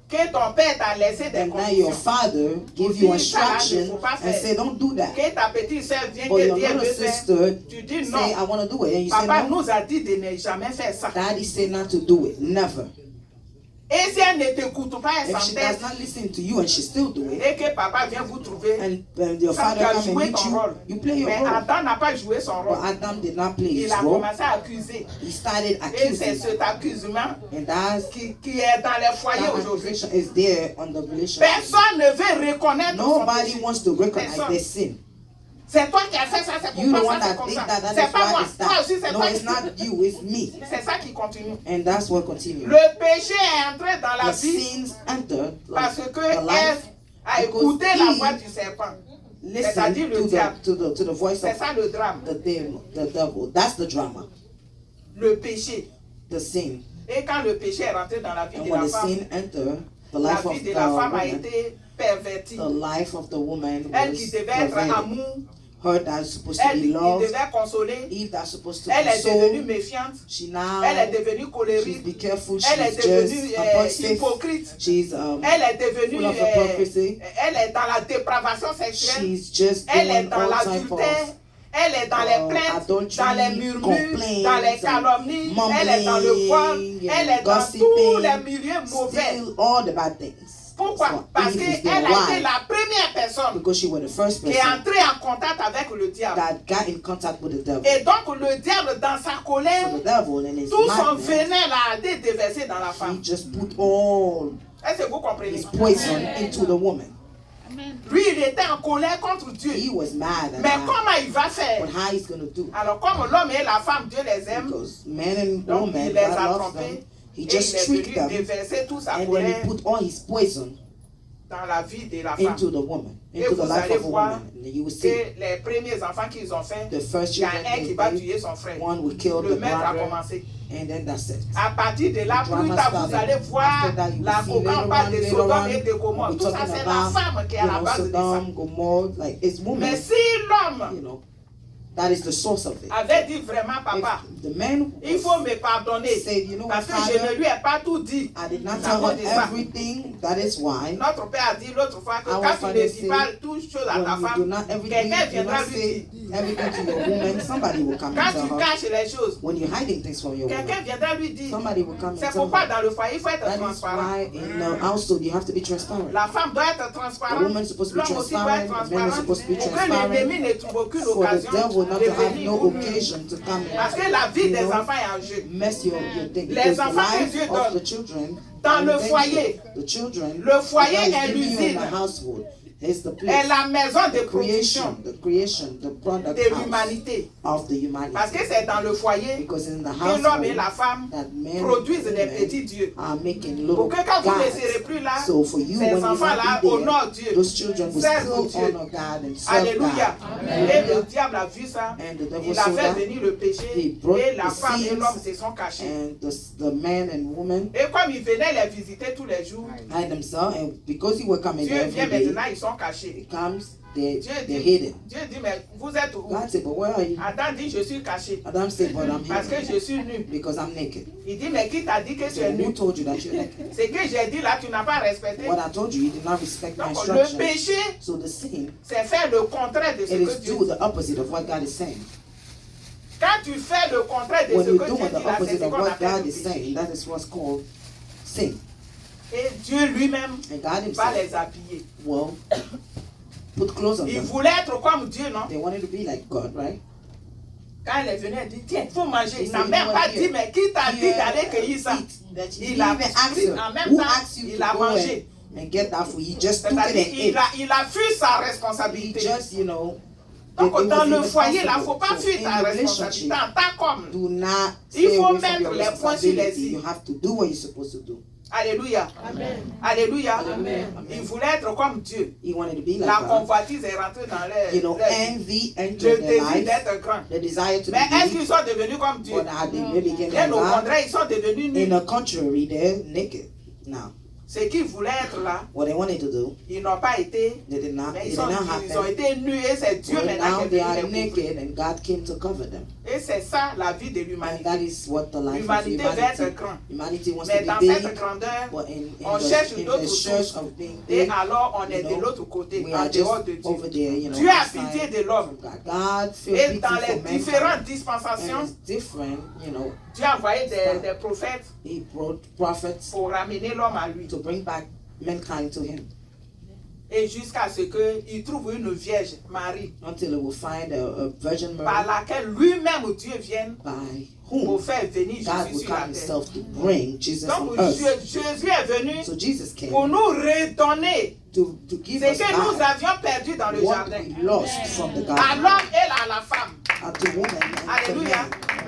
E: Que ton père t'a laissé des
D: And now your
E: conditions.
D: father give
E: Pour
D: you
E: dire ça, il
D: instruction
E: faut pas
D: and
E: faire.
D: say, don't do that.
E: Que ta petite sœur vient
D: But
E: te
D: your
E: dire
D: little
E: de faire.
D: sister
E: Tu dis
D: say,
E: non.
D: I want to do it. And you say,
E: Papa
D: no.
E: nous a dit de ne jamais faire ça.
D: Daddy said not to do it. Never.
E: Et si elle ne t'écoute pas, elle
D: If she does
E: s'entête.
D: not listen to you and she still do it,
E: Et que papa vient vous trouver.
D: and your
E: Ça,
D: father
E: tu as
D: come and
E: joué
D: meet
E: ton
D: you,
E: rôle.
D: you play your
E: Mais
D: role.
E: Adam n'a pas joué son
D: But
E: rôle.
D: Adam did not play
E: Il
D: his
E: a
D: role.
E: commencé à accuser.
D: He started
E: Et c'est
D: accusing.
E: cet accusement
D: And that's
E: qui est dans les foyers
D: that
E: aujourd'hui.
D: accusation is there on the relationship.
E: Personne ne veut reconnaître son
D: Nobody
E: péché.
D: wants to recognize
E: Personne.
D: their sin.
E: C'est toi qui as fait ça, c'est
D: You the
E: pourquoi
D: one
E: ça, c'est
D: that
E: comme
D: think
E: ça.
D: that
E: C'est
D: that is
E: pas moi.
D: why it's
E: Toi aussi, c'est
D: that. No,
E: toi
D: it's
E: qui...
D: not you, it's me.
E: C'est ça qui continue.
D: And that's what continues.
E: Le péché est entré dans la
D: The
E: vie
D: sins entered
E: parce
D: like
E: que
D: the life
E: à écouter la voix du serpent.
D: Listen
E: C'est-à-dire le diable.
D: to the voice
E: C'est
D: of
E: ça le drame.
D: the devil. That's the drama,
E: Le péché.
D: the sin.
E: Et quand le péché est rentré dans la vie
D: And
E: de
D: when
E: la
D: the
E: femme,
D: sin entered the
E: la
D: life of
E: vie de
D: the
E: la femme a
D: woman,
E: été pervertie.
D: the life of the woman
E: Elle
D: was
E: qui devait être
D: perverted.
E: amour,
D: Her that's supposed to
E: elle
D: be
E: qui
D: loved,
E: devait consoler,
D: Eve that's supposed to
E: elle est devenue
D: console.
E: méfiante,
D: She now,
E: elle est devenue
D: she's
E: colérique,
D: be careful.
E: elle est
D: She's
E: devenue
D: just impulsive.
E: hypocrite,
D: She's
E: elle est devenue,
D: full of hypocrisy.
E: elle est dans la dépravation sexuelle,
D: She's just
E: elle est
D: doing
E: dans
D: all type
E: l'adultère,
D: of
E: elle est dans les plaintes,
D: adultery,
E: dans les murmures,
D: complaints,
E: dans les calomnies, elle est dans le vol,
D: mumbling,
E: elle est dans
D: gossiping,
E: tous les milieux mauvais.
D: still all the bad things.
E: Pourquoi?
D: So
E: Parce
D: Eve is
E: qu'elle
D: doing
E: a été
D: why?
E: la première personne
D: Because she was the first
E: qui est
D: person
E: entrée en contact avec le diable.
D: that got in contact with the devil.
E: Et donc le diable, dans sa colère,
D: So the devil in his
E: tout son
D: madness,
E: venin là a été déversé dans la
D: he
E: femme.
D: just put all
E: Est-ce que vous comprenez?
D: his poison into the woman.
E: Lui, il était en colère contre Dieu.
D: He was mad at
E: Mais
D: her.
E: comment il va faire?
D: But how he's going to do?
E: Alors comme l'homme et la femme, Dieu les aime,
D: Because man and
E: donc
D: woman,
E: il les
D: God
E: a
D: loves
E: trompés
D: them. He
E: et il
D: just
E: est
D: tricked
E: venu
D: them.
E: déverser toute sa
D: And then
E: colère
D: he put all his poison
E: dans la vie de la femme.
D: into the woman,
E: Et
D: into the
E: vous
D: life
E: allez
D: of a
E: voir
D: woman. And you will see
E: que les premiers enfants qu'ils ont fait,
D: the first
E: il y a
D: children
E: un qui
D: they
E: va
D: made,
E: tuer son frère.
D: one will kill
E: Le
D: the
E: maître a
D: brother,
E: commencé.
D: and then that's it.
E: À partir de là,
D: The
E: plus
D: drama
E: tard, vous
D: started.
E: allez voir
D: After that, you
E: la
D: will see
E: quand on parle de
D: later
E: Sodome
D: on,
E: et de Gomorrhe.
D: we'll be
E: Tout ça,
D: talking
E: c'est la
D: about,
E: femme qui est à la base de ça.
D: Sodom, Gomorrah, like it's woman,
E: Mais si l'homme
D: you know, that is the source of it.
E: avait dit vraiment, papa,
D: If the man
E: il faut me pardonner,
D: said, you know what,
E: parce que je ne
D: Father,
E: lui ai pas tout dit.
D: I did not
E: C'est à
D: tell
E: cause
D: her
E: de ça.
D: everything, that is why.
E: Notre père a dit l'autre fois que
D: Our
E: quand tu
D: father
E: ne dis
D: said,
E: pas toute chose à ta
D: When you do
E: femme,
D: not everything,
E: quelqu'un
D: do
E: viendra
D: not
E: lui
D: say
E: dire.
D: everything to your woman, somebody will come and
E: Quand
D: tell
E: tu
D: her.
E: caches les choses,
D: When you're hiding things from your
E: quelqu'un
D: woman,
E: viendra lui dire.
D: somebody will come and
E: C'est
D: tell
E: pourquoi
D: her.
E: dans le foyer, il faut être
D: That is
E: transparent.
D: why in the household you have to be transparent.
E: La femme doit être
D: The
E: transparente.
D: woman is supposed to be
E: L'homme aussi doit être
D: transparent. The man is
E: transparent.
D: supposed to be
E: Pour que l'ennemi
D: transparent.
E: ne trouve aucune
D: For the
E: occasion
D: devil not
E: de
D: to have
E: venir
D: no
E: vous nuire.
D: occasion to come
E: Parce que la vie
D: you
E: des
D: know,
E: enfants est en jeu.
D: mess your thing.
E: Les
D: Because the
E: enfants que
D: life
E: Dieu
D: of
E: donne
D: the children
E: dans le
D: and then
E: foyer.
D: the children,
E: Le foyer
D: God is
E: est
D: giving you in
E: l'usine.
D: the household. Is the
E: Est
D: place,
E: la maison de
D: the
E: production
D: creation, the product
E: de
D: house
E: l'humanité.
D: of the humanity.
E: Parce que c'est dans le foyer
D: Because in the
E: que l'homme et
D: household
E: la femme
D: that men
E: produisent des
D: and women
E: petits dieux.
D: are making
E: Pour
D: little
E: que quand vous ne serez
D: gods.
E: plus là,
D: So for you,
E: ces
D: when you
E: enfants-là
D: not be
E: honorent
D: there,
E: Dieu.
D: those children will
E: Servent
D: still
E: Dieu.
D: honor God and serve
E: Alléluia.
D: God.
E: Et le diable a vu ça.
D: And the devil
E: Il a
D: saw
E: fait
D: that.
E: venir le péché.
D: He brought
E: Et la
D: the
E: femme et
D: sins
E: l'homme se sont cachés.
D: And the man and woman
E: Et comme il venait les visiter tous les jours,
D: hide themselves, and because he will come in
E: Dieu
D: every
E: vient
D: day,
E: maintenant, ils sont cachés.
D: he comes,
E: Dieu
D: they're
E: dit,
D: hidden.
E: Dieu dit, mais vous êtes où?
D: God said, but where are you?
E: Adam dit, je suis caché.
D: Adam said, but I'm
E: Parce que
D: hidden
E: je suis nu.
D: because I'm naked.
E: Il dit, mais qui t'a dit que tu
D: So
E: es
D: who
E: nu?
D: told you that you're naked?
E: Ce que j'ai dit là, tu n'as pas respecté.
D: What I told you, you did not respect my
E: Donc le
D: instruction.
E: péché,
D: So the sin,
E: c'est faire le contraire de ce
D: it
E: que
D: is
E: Dieu
D: do
E: dit.
D: the opposite of what God is saying.
E: Quand tu fais le contraire de
D: When
E: ce
D: you
E: que
D: do
E: Dieu
D: the
E: dit là, c'est
D: opposite
E: ce
D: of
E: qu'on
D: what
E: appelle
D: God
E: le
D: is
E: péché.
D: saying, that is what's called sin.
E: Et Dieu lui-même
D: And God
E: va
D: himself
E: les habiller.
D: will put clothes on
E: Il
D: them.
E: voulait être comme Dieu, non?
D: They wanted to be like God, right?
E: Quand elle est venue, elle dit, tiens, il faut manger. Il
D: He
E: n'a
D: said,
E: même
D: you know
E: pas
D: what,
E: dit,
D: here,
E: mais qui t'a dit d'aller cueillir ça?
D: eat, that you
E: Il
D: didn't
E: a
D: even ask
E: pris
D: her.
E: en même
D: Who
E: temps,
D: asked you
E: il
D: to
E: a
D: go
E: mangé.
D: and get that food? He just took it and
E: C'est-à-dire,
D: ate.
E: il a fui sa
D: He
E: responsabilité.
D: just, you know,
E: Donc,
D: it was
E: dans le
D: even
E: foyer, il ne
D: possible.
E: faut pas
D: So
E: fuir
D: in
E: ta
D: the
E: responsabilité
D: relationship,
E: en tant qu'homme.
D: do not
E: Il
D: stay
E: faut
D: away from
E: mettre
D: your
E: les points sur les
D: responsibility.
E: i.
D: You have to do what you're supposed to do.
E: Alléluia. Alléluia.
D: Amen.
E: Il voulait être comme Dieu.
D: He wanted to be like
E: La
D: God.
E: convoitise est rentrée dans
D: You know,
E: leur vie.
D: envy
E: Le
D: entered their
E: désir
D: life.
E: d'être grand.
D: The desire to
E: Mais est-ce
D: be
E: qu'ils sont devenus comme Dieu?
D: but are they really getting
E: Bien au
D: God?
E: contraire, ils sont devenus
D: In
E: nus.
D: the contrary, they're naked now.
E: Ce qu'ils voulaient être là,
D: What they wanted to do,
E: ils n'ont pas été.
D: they did not.
E: Mais
D: It
E: ils
D: did not
E: ont
D: happen.
E: été nus et c'est Dieu
D: But
E: maintenant
D: now
E: qui
D: they
E: est
D: are
E: venu les couvrir.
D: naked, and God came to cover them.
E: Et c'est ça la vie de
D: And
E: l'humanité.
D: that is what the life of
E: L'humanité veut
D: humanity.
E: être grand.
D: Humanity wants
E: Mais
D: to
E: dans
D: be
E: cette
D: big,
E: grandeur,
D: but
E: on cherche
D: in
E: d'autres
D: the
E: choses.
D: search of being
E: Et
D: big,
E: alors on est
D: you
E: de
D: know,
E: l'autre côté,
D: we
E: en
D: are
E: dehors
D: just
E: de Dieu.
D: over there, you know.
E: Dieu a
D: outside
E: pitié de l'homme.
D: of God. God feels
E: Et
D: pity
E: dans
D: for
E: les
D: mankind.
E: différentes
D: And
E: dispensations,
D: it's different, you know.
E: Dieu a envoyé des prophètes
D: He brought prophets
E: pour ramener l'homme à lui.
D: to bring back mankind to him
E: Et jusqu'à ce qu'il trouve une vierge, Marie,
D: until he will find a virgin
E: par
D: Mary
E: laquelle lui-même Dieu vienne
D: by
E: pour
D: whom
E: faire venir
D: God
E: Jésus
D: will
E: sur la
D: come
E: terre.
D: himself to bring Jesus
E: Donc
D: on earth.
E: Jésus est venu
D: So Jesus came
E: pour nous redonner
D: to give
E: ce
D: us
E: que nous
D: back
E: avions perdu dans le
D: what
E: jardin.
D: we lost from the
E: À
D: garden,
E: l'homme et à la femme.
D: and to woman and to
E: Alléluia.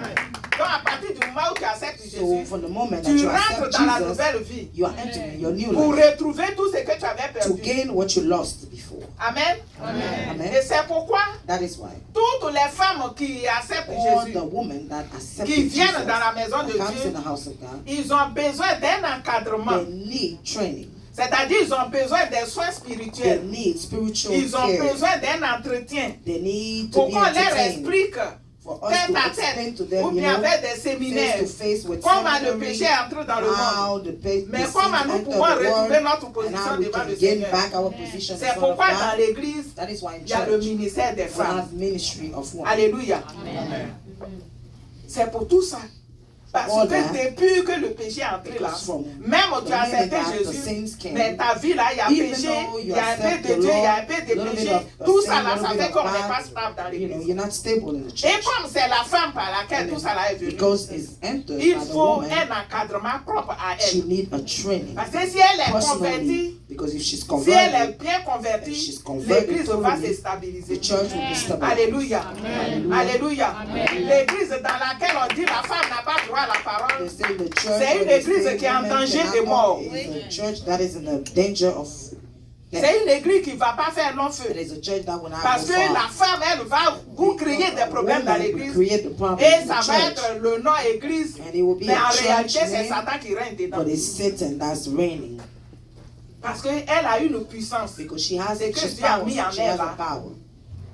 D: man.
E: Donc à partir du moment où tu acceptes
D: So
E: Jésus,
D: from the moment that
E: tu
D: you
E: rentres
D: accept
E: dans la
D: Jesus,
E: nouvelle vie
D: you are entering your new
E: pour
D: life
E: retrouver tout ce que tu avais
D: to
E: perdu.
D: gain what you lost before.
E: Amen.
D: Amen.
E: Et c'est pourquoi
D: That is why
E: toutes les femmes qui acceptent
D: all
E: Jésus,
D: the women that accept
E: qui
D: Jesus,
E: viennent dans la maison de
D: that comes
E: Dieu,
D: in the house of God,
E: ils ont besoin d'un encadrement.
D: they need training.
E: C'est-à-dire, ils ont besoin des soins
D: They
E: spirituels.
D: need spiritual
E: Ils ont
D: care.
E: besoin d'un entretien.
D: They need to
E: Pour
D: be
E: qu'on leur
D: entertained.
E: explique
D: For us
E: tête
D: to
E: à
D: explain
E: tête,
D: to them,
E: ou
D: you
E: bien
D: know,
E: avec des séminaires,
D: face to face with
E: comment le
D: seminary,
E: péché est entré dans le monde.
D: how the
E: Mais
D: the
E: comment
D: sin
E: nous
D: enter
E: pouvons
D: the
E: retrouver
D: world,
E: notre
D: and
E: position
D: how we
E: devant
D: can
E: le
D: gain
E: Seigneur.
D: back our position in
E: C'est
D: front of
E: pourquoi dans
D: God.
E: l'église,
D: That is why in
E: il y a le
D: church
E: ministère des
D: we
E: femmes.
D: have ministry of women.
E: Alléluia. C'est pour tout ça. Parce
D: All
E: que
D: that,
E: depuis que le péché est entré là,
D: because from
E: même tu
D: the
E: as
D: minute
E: accepté
D: that the
E: Jésus,
D: sins came,
E: mais ta vie là, il y a
D: even
E: péché,
D: though
E: il
D: you
E: y a un
D: accept
E: peu de
D: the
E: Dieu, il y a un
D: Lord,
E: peu de
D: little bit
E: péché.
D: of
E: Tout
D: sin,
E: ça là,
D: little
E: ça
D: bit
E: fait
D: of
E: qu'on n'est
D: bad,
E: pas stable dans
D: you know,
E: l'église.
D: you're not stable in the
E: Et
D: church.
E: comme c'est la femme par laquelle
D: And
E: tout ça là est venu,
D: because it's entered
E: il
D: by the
E: faut
D: woman,
E: un encadrement propre à
D: she
E: elle.
D: need a training
E: Parce que si elle est
D: personally,
E: convertie,
D: because if she's
E: si elle
D: converted,
E: est bien
D: if
E: convertie,
D: she's converted
E: l'église va
D: totally,
E: se
D: the
E: stabiliser.
D: church will be stable.
E: Alléluia. Alléluia. L'église dans laquelle on dit la femme n'a pas droit à la
D: They
E: parole,
D: say the church
E: C'est une
D: where they
E: église
D: say
E: qui est en
D: women
E: danger
D: cannot
E: de mort.
D: come is a church that is in the danger of death.
E: c'est une église qui ne va pas faire long feu.
D: It is a church that will not
E: Parce
D: go
E: que
D: far.
E: la femme, elle va vous créer des problèmes dans
D: Women will
E: l'église.
D: create the problem
E: Et
D: in the
E: ça va
D: church,
E: être le nom église.
D: and it will be
E: Mais en
D: a
E: réalité,
D: church
E: c'est
D: name,
E: Satan qui règne dedans.
D: but it's Satan that's reigning
E: Parce qu'elle a une puissance.
D: because she has
E: C'est que
D: she's
E: Dieu a
D: power.
E: mis en
D: She has
E: elle,
D: a power.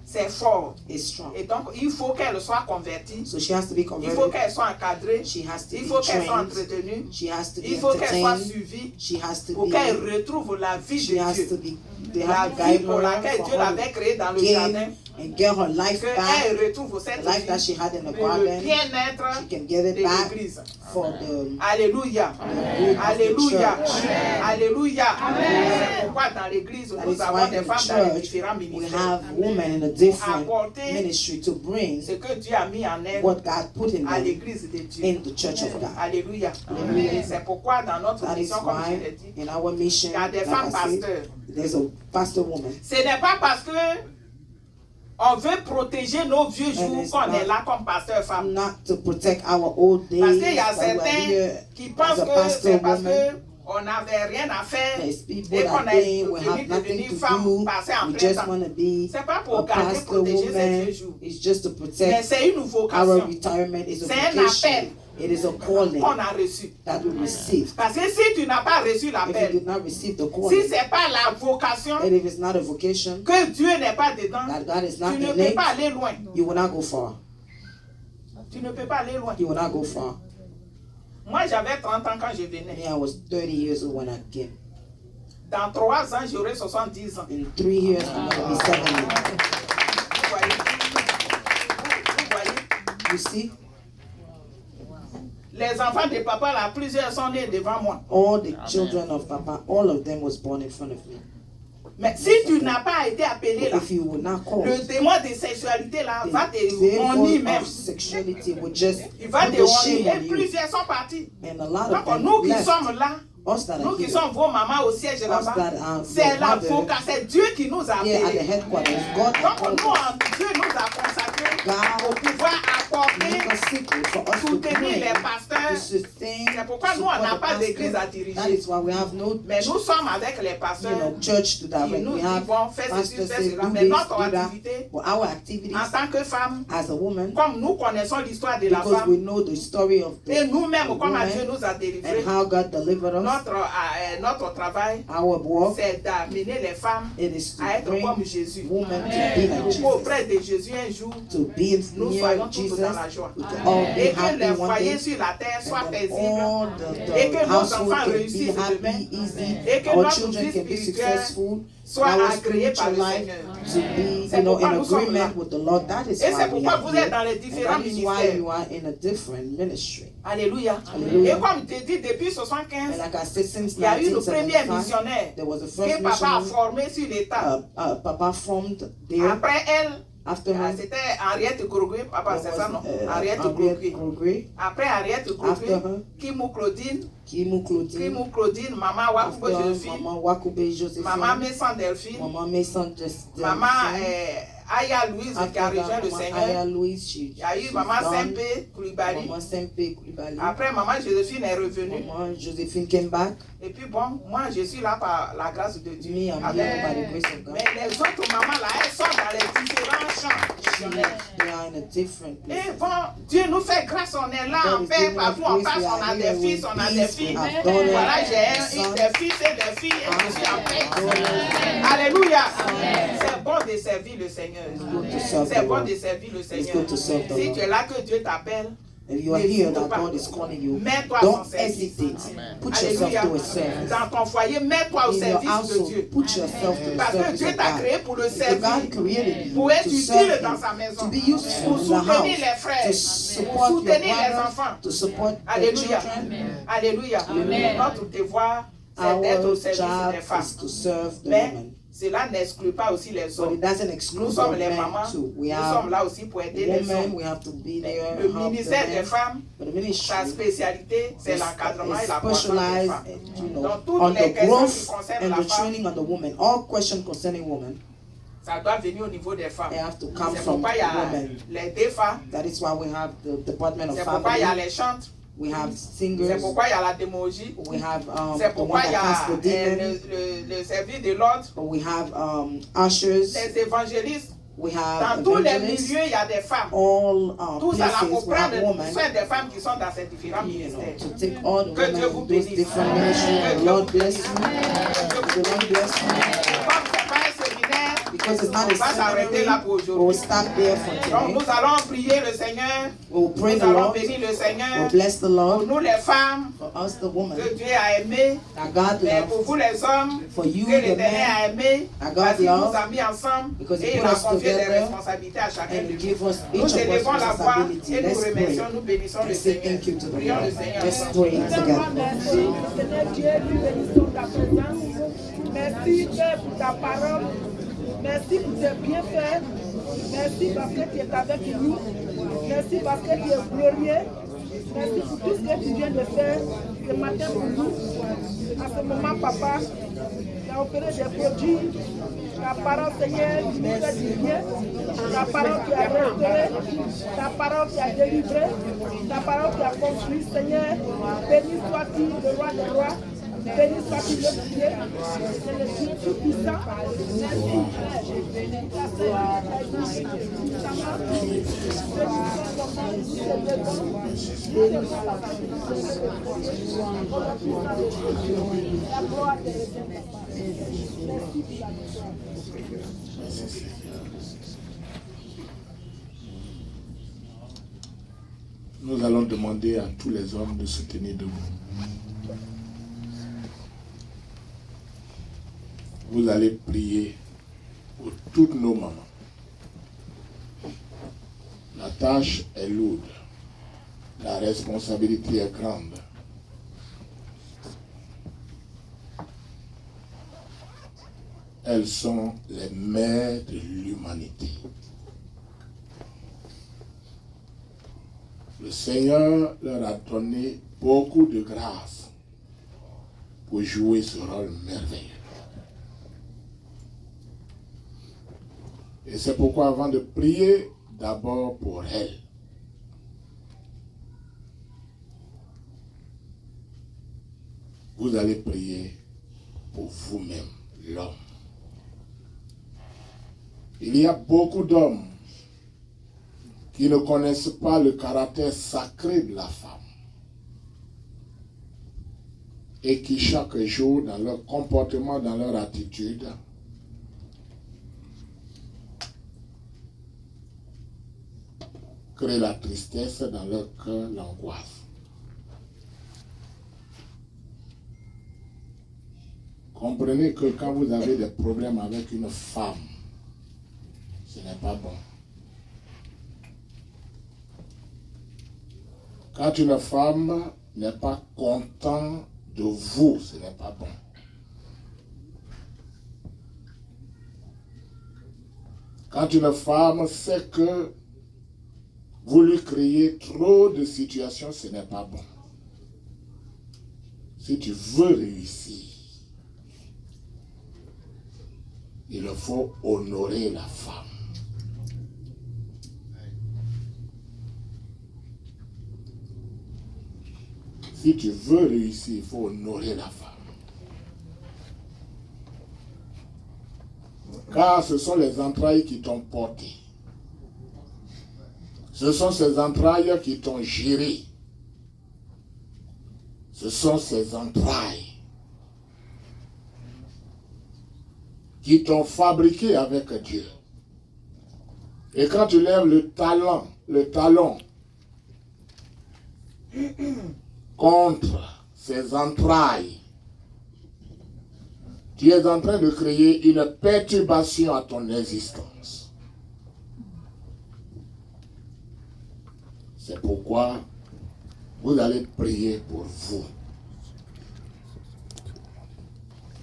E: C'est fort.
D: It's strong.
E: Et donc, il faut qu'elle soit convertie.
D: So she has to be
E: Il faut
D: converted.
E: qu'elle soit encadrée.
D: She has to
E: Il
D: be
E: faut qu'elle soit
D: trained.
E: entretenue.
D: She has to be
E: Il faut qu'elle soit
D: entertained.
E: suivie.
D: She has to
E: Pour
D: be.
E: qu'elle retrouve la vie
D: She
E: de
D: has to
E: Dieu.
D: be. They
E: La
D: have to
E: vie
D: guide
E: pour
D: her
E: laquelle
D: for
E: Dieu
D: her
E: l'avait créée dans le
D: gain
E: jardin.
D: and get her life back.
E: Qu'elle retrouve
D: The
E: cette
D: life that
E: vie.
D: she had in the
E: Pour le
D: garden,
E: bien-être
D: she can get it
E: de
D: back
E: l'église.
D: for the
E: Alléluia.
D: good of the
E: Alléluia.
D: church.
E: Alléluia. C'est pourquoi dans l'église,
D: That
E: nous
D: is
E: avons
D: why
E: des
D: in
E: femmes dans les
D: church
E: différents
D: we
E: ministères.
D: have women in a different
E: Apporter
D: ministry to bring
E: ce que Dieu a mis en elle
D: what God put in
E: à
D: them
E: l'église de Dieu.
D: in the church of God.
E: Alléluia.
D: Alléluia.
E: Et c'est pourquoi dans notre
D: That is
E: mission, comme je
D: why
E: l'ai dit,
D: in our mission,
E: il y a des
D: like
E: femmes
D: I said,
E: pasteurs.
D: there's a pastor woman.
E: Ce n'est pas parce que on veut protéger nos vieux jours
D: it's
E: qu'on
D: not-
E: est là comme pasteur femme.
D: Not to protect our old days,
E: Parce qu'il y a
D: but we are
E: certains
D: here
E: qui pensent
D: as a
E: que
D: pastor
E: c'est parce
D: woman.
E: qu'on n'avait rien à faire
D: There's people
E: et
D: that
E: qu'on est
D: think we have
E: venu
D: nothing
E: devenir
D: to
E: femme
D: do.
E: passer en
D: We
E: plein
D: just
E: temps.
D: want to be
E: C'est pas
D: a
E: pour garder,
D: pastor
E: protéger ces
D: woman.
E: vieux jours.
D: It's just to
E: Mais
D: protect
E: c'est une
D: our
E: vocation
D: retirement. It's a
E: C'est un
D: vocation.
E: appel.
D: It is a calling
E: qu'on a reçu.
D: that we receive.
E: Parce que si tu n'as pas reçu
D: If you
E: l'appel,
D: did not receive the
E: si
D: calling,
E: ce n'est pas la vocation,
D: and if it's not a vocation,
E: que Dieu n'est pas dedans,
D: that God is not
E: tu ne
D: in
E: peux
D: it,
E: pas aller loin.
D: you will not go far.
E: Tu ne peux pas aller loin.
D: You will not go far.
E: Moi, j'avais 30 ans quand je venais.
D: Me, I was 30 years old when I came.
E: Dans 3 ans, j'aurai 70 ans.
D: In 3 years, I'm going to be 70.
E: Vous voyez? Vous voyez?
D: You see,
E: Les enfants de papa, là, plusieurs sont nés devant moi.
D: all the children of Papa, all of them was born in front of me.
E: Mais si tu n'as pas été appelé là,
D: If you were not called,
E: le démon de sexualité là va te
D: the
E: honner
D: devil
E: même.
D: of sexuality would just
E: Il va
D: put
E: te
D: the shame
E: honner.
D: on
E: Et
D: you.
E: plusieurs sont partis.
D: And a lot of
E: Donc,
D: them
E: nous qui
D: left.
E: sommes là,
D: Us that
E: nous
D: are
E: qui
D: here,
E: sommes vos mamans au siège
D: us
E: là-bas,
D: that are
E: c'est
D: your
E: la
D: mother
E: vocation, c'est Dieu qui nous a
D: here at the
E: appelés.
D: headquarters. God that
E: Donc,
D: called
E: nous,
D: us.
E: Dieu nous a consacrés
D: God
E: pour pouvoir apporter,
D: make us secret for us to
E: soutenir
D: bring,
E: les
D: to
E: pasteurs.
D: sustain,
E: C'est pourquoi nous, on n'a pas d'église à diriger.
D: That is why we have no,
E: Mais nous sommes avec les pasteurs.
D: church to
E: Ils
D: direct.
E: nous
D: We
E: disent,
D: have
E: bon, fais ceci,
D: pastors
E: fais
D: say,
E: cela.
D: do
E: Mais
D: this,
E: notre
D: do that.
E: activité,
D: But our activities
E: en tant que femme,
D: as a woman,
E: comme nous connaissons l'histoire de la
D: because we
E: femme,
D: know the story of
E: et
D: the
E: nous-mêmes, comme
D: woman
E: Dieu nous a délivrés,
D: and how God delivered us,
E: notre travail,
D: our work,
E: c'est d'amener les femmes
D: it is
E: à
D: to
E: être comme
D: bring
E: Jésus.
D: women to be like
E: Pour
D: Jesus,
E: auprès de Jésus un jour,
D: to be
E: nous
D: near
E: soyons tous
D: Jesus,
E: dans la joie.
D: we can all be
E: Et que
D: happy
E: les
D: one
E: foyers
D: day,
E: sur la terre soient
D: and then
E: paisibles.
D: all
E: Et que
D: the
E: nos
D: household
E: enfants
D: can be
E: réussissent demain.
D: happy, easy,
E: Et que
D: our
E: notre
D: children
E: vie
D: can be
E: spirituelle
D: successful,
E: soit
D: our
E: agréée par
D: spiritual
E: le
D: life
E: Seigneur.
D: to be,
E: C'est
D: you know,
E: pourquoi
D: in
E: nous sommes là.
D: agreement with the Lord. That is
E: Et c'est
D: why we
E: pourquoi
D: are
E: vous êtes dans les
D: here. And
E: différents
D: that is why
E: ministères.
D: you are in a different ministry.
E: Alléluia.
D: Alléluia.
E: Et comme je dis, depuis 75,
D: And like I said, since
E: il y a eu le premier
D: 1975,
E: missionnaire
D: there was a
E: que
D: first
E: papa a
D: missionary
E: formé sur l'état.
D: Papa formed there.
E: Après elle,
D: After her,
E: C'était Henriette Grogoué, papa, c'est ça, non? Henriette
D: Henriette
E: Grogoué.
D: Grogoué.
E: Après Henriette
D: After
E: Grogoué,
D: her,
E: Kimou Claudine,
D: Kimou Claudine.
E: Maman Wakoube
D: After her,
E: Joséphine,
D: Maman Wakoube Joséphine.
E: Maman Messan Delphine,
D: Maman Maison
E: Maman Aya Louise qui a rejoint le
D: Aya
E: Seigneur.
D: Louise,
E: Il y a eu Maman Sempé Koulibaly.
D: Maman Sempé Koulibaly.
E: Après, Maman Joséphine est revenue.
D: Maman Joséphine came back.
E: Et puis bon, moi je suis là par la grâce de Dieu.
D: Me, I'm here by the grace of God.
E: Mais les autres mamans là, elles sont dans les différents champs.
D: They are in a different place.
E: Et bon, Dieu nous fait grâce, on est là, on fait partout, on passe, on a des fils, on a des filles. Voilà, j'ai des fils et des filles et je suis en paix. Alléluia. C'est bon de servir le Seigneur. C'est bon de servir le Seigneur. Si tu es là que Dieu t'appelle,
D: If you are here that God is calling you,
E: mets-toi à
D: don't
E: son service.
D: hesitate. Put yourself
E: Alléluia.
D: to a service.
E: Dans ton foyer, mets-toi au
D: In your
E: service de
D: household,
E: Dieu.
D: put yourself to the
E: Parce que
D: service
E: Dieu
D: of
E: t'a
D: God.
E: créé pour le
D: Because
E: servir,
D: God created you
E: pour être
D: to
E: utile
D: serve
E: dans
D: Him,
E: sa maison,
D: to be useful
E: pour
D: in the
E: soutenir les
D: house,
E: frères,
D: to support your
E: soutenir les
D: brothers,
E: enfants.
D: to support the
E: Alléluia.
D: children.
E: Alléluia. Notre devoir, c'est d'être au
D: Our
E: service
D: job
E: des femmes.
D: is to serve the
E: Mais
D: women.
E: cela n'exclut pas aussi les
D: But
E: hommes.
D: it doesn't
E: Nous
D: exclude
E: sommes
D: the
E: les
D: men
E: mamans.
D: too. We
E: Nous
D: are
E: sommes là aussi pour aider les
D: women.
E: hommes.
D: We have to be there.
E: Le
D: help the
E: ministère des
D: men.
E: femmes,
D: But the
E: sa
D: ministry
E: spécialité, c'est l'encadrement et la croissance des
D: specialized,
E: femmes.
D: you
E: Donc,
D: know,
E: toutes
D: on
E: les
D: the
E: questions qui
D: growth
E: concernent
D: and
E: la
D: the
E: femme,
D: training of the woman. All questions concerning women,
E: ça doit venir au niveau des femmes.
D: they have to come
E: C'est
D: from
E: pourquoi il y a
D: women.
E: les DEFA,
D: That is why we have the Department of
E: c'est pourquoi il y a
D: Family.
E: les chantres,
D: We have
E: c'est
D: singers.
E: pourquoi il y a la démonologie,
D: We have
E: c'est
D: the
E: pourquoi
D: one
E: il y
D: that
E: a
D: casts the demon.
E: le service de l'ordre,
D: We have ushers.
E: les évangélistes.
D: We
E: Dans
D: have
E: tous les
D: evangelists.
E: milieux, il y a des femmes.
D: All
E: Tout ça là
D: places
E: pour
D: we have
E: prendre
D: women.
E: soin des femmes qui sont dans ces différents
D: You know,
E: ministères.
D: to take all the
E: Que
D: women
E: Dieu vous
D: in those
E: bénisse.
D: different ministries.
E: Que
D: The
E: Dieu
D: Lord
E: vous
D: bless
E: bénisse.
D: you. The Lord bless you.
E: Comme ce n'est pas un séminaire,
D: Because it's not
E: on va
D: a
E: s'arrêter là
D: seminary,
E: pour
D: we will
E: aujourd'hui.
D: stop there for
E: Donc
D: today.
E: nous allons prier le Seigneur,
D: We will pray
E: nous
D: the
E: allons
D: Lord.
E: bénir le
D: We
E: Seigneur.
D: will bless the
E: Pour
D: Lord.
E: nous les femmes,
D: For us, the women,
E: que Dieu a aimé,
D: that God
E: mais pour
D: loves.
E: vous les hommes,
D: For you,
E: que
D: the
E: l'Éternel
D: men,
E: a aimé,
D: that God
E: parce qu'il nous
D: loves,
E: a mis ensemble
D: because He
E: et il
D: put
E: a
D: us
E: confié des
D: together
E: responsabilités à chacun de
D: and
E: nous.
D: give us
E: Nous
D: each of us
E: élevons la voix
D: responsibility.
E: et nous
D: Let's pray.
E: remercions, nous bénissons le
D: Let's say
E: Seigneur.
D: thank you to the
E: Prions le
D: Lord.
E: Seigneur.
D: Let's pray together.
G: Merci, Seigneur Dieu, nous bénissons ta présence. Merci, Père, pour ta parole. Merci pour tes bienfaits. Merci parce que tu es avec nous. Merci parce que tu es glorieux. Merci pour tout ce que tu viens de faire ce matin pour nous. À ce moment, Papa, tu as opéré des produits. Ta parole, Seigneur, qui nous fait du bien. Ta parole qui a restauré. Ta parole qui a délivré. Ta parole qui a construit, Seigneur. Béni sois-tu, le roi des rois. Béni sois-tu le Dieu. C'est le Dieu tout-puissant.
A: Nous allons demander à tous les hommes de se tenir debout. Vous allez prier pour toutes nos mamans. La tâche est lourde. La responsabilité est grande. Elles sont les mères de l'humanité. Le Seigneur leur a donné beaucoup de grâce pour jouer ce rôle merveilleux. Et c'est pourquoi avant de prier, d'abord pour elles, vous allez prier pour vous-même, l'homme. Il y a beaucoup d'hommes qui ne connaissent pas le caractère sacré de la femme et qui chaque jour, dans leur comportement, dans leur attitude, créent la tristesse dans leur cœur, l'angoisse. Comprenez que quand vous avez des problèmes avec une femme, ce n'est pas bon. Quand une femme n'est pas contente de vous, ce n'est pas bon. Quand une femme sait que vous lui créez trop de situations, ce n'est pas bon. Si tu veux réussir, il faut honorer la femme. Si tu veux réussir, il faut honorer la femme. Car ce sont les entrailles qui t'ont porté. Ce sont ces entrailles qui t'ont géré. Ce sont ces entrailles qui t'ont fabriqué avec Dieu. Et quand tu lèves le talon contre ces entrailles, tu es en train de créer une perturbation à ton existence. C'est pourquoi vous allez prier pour vous.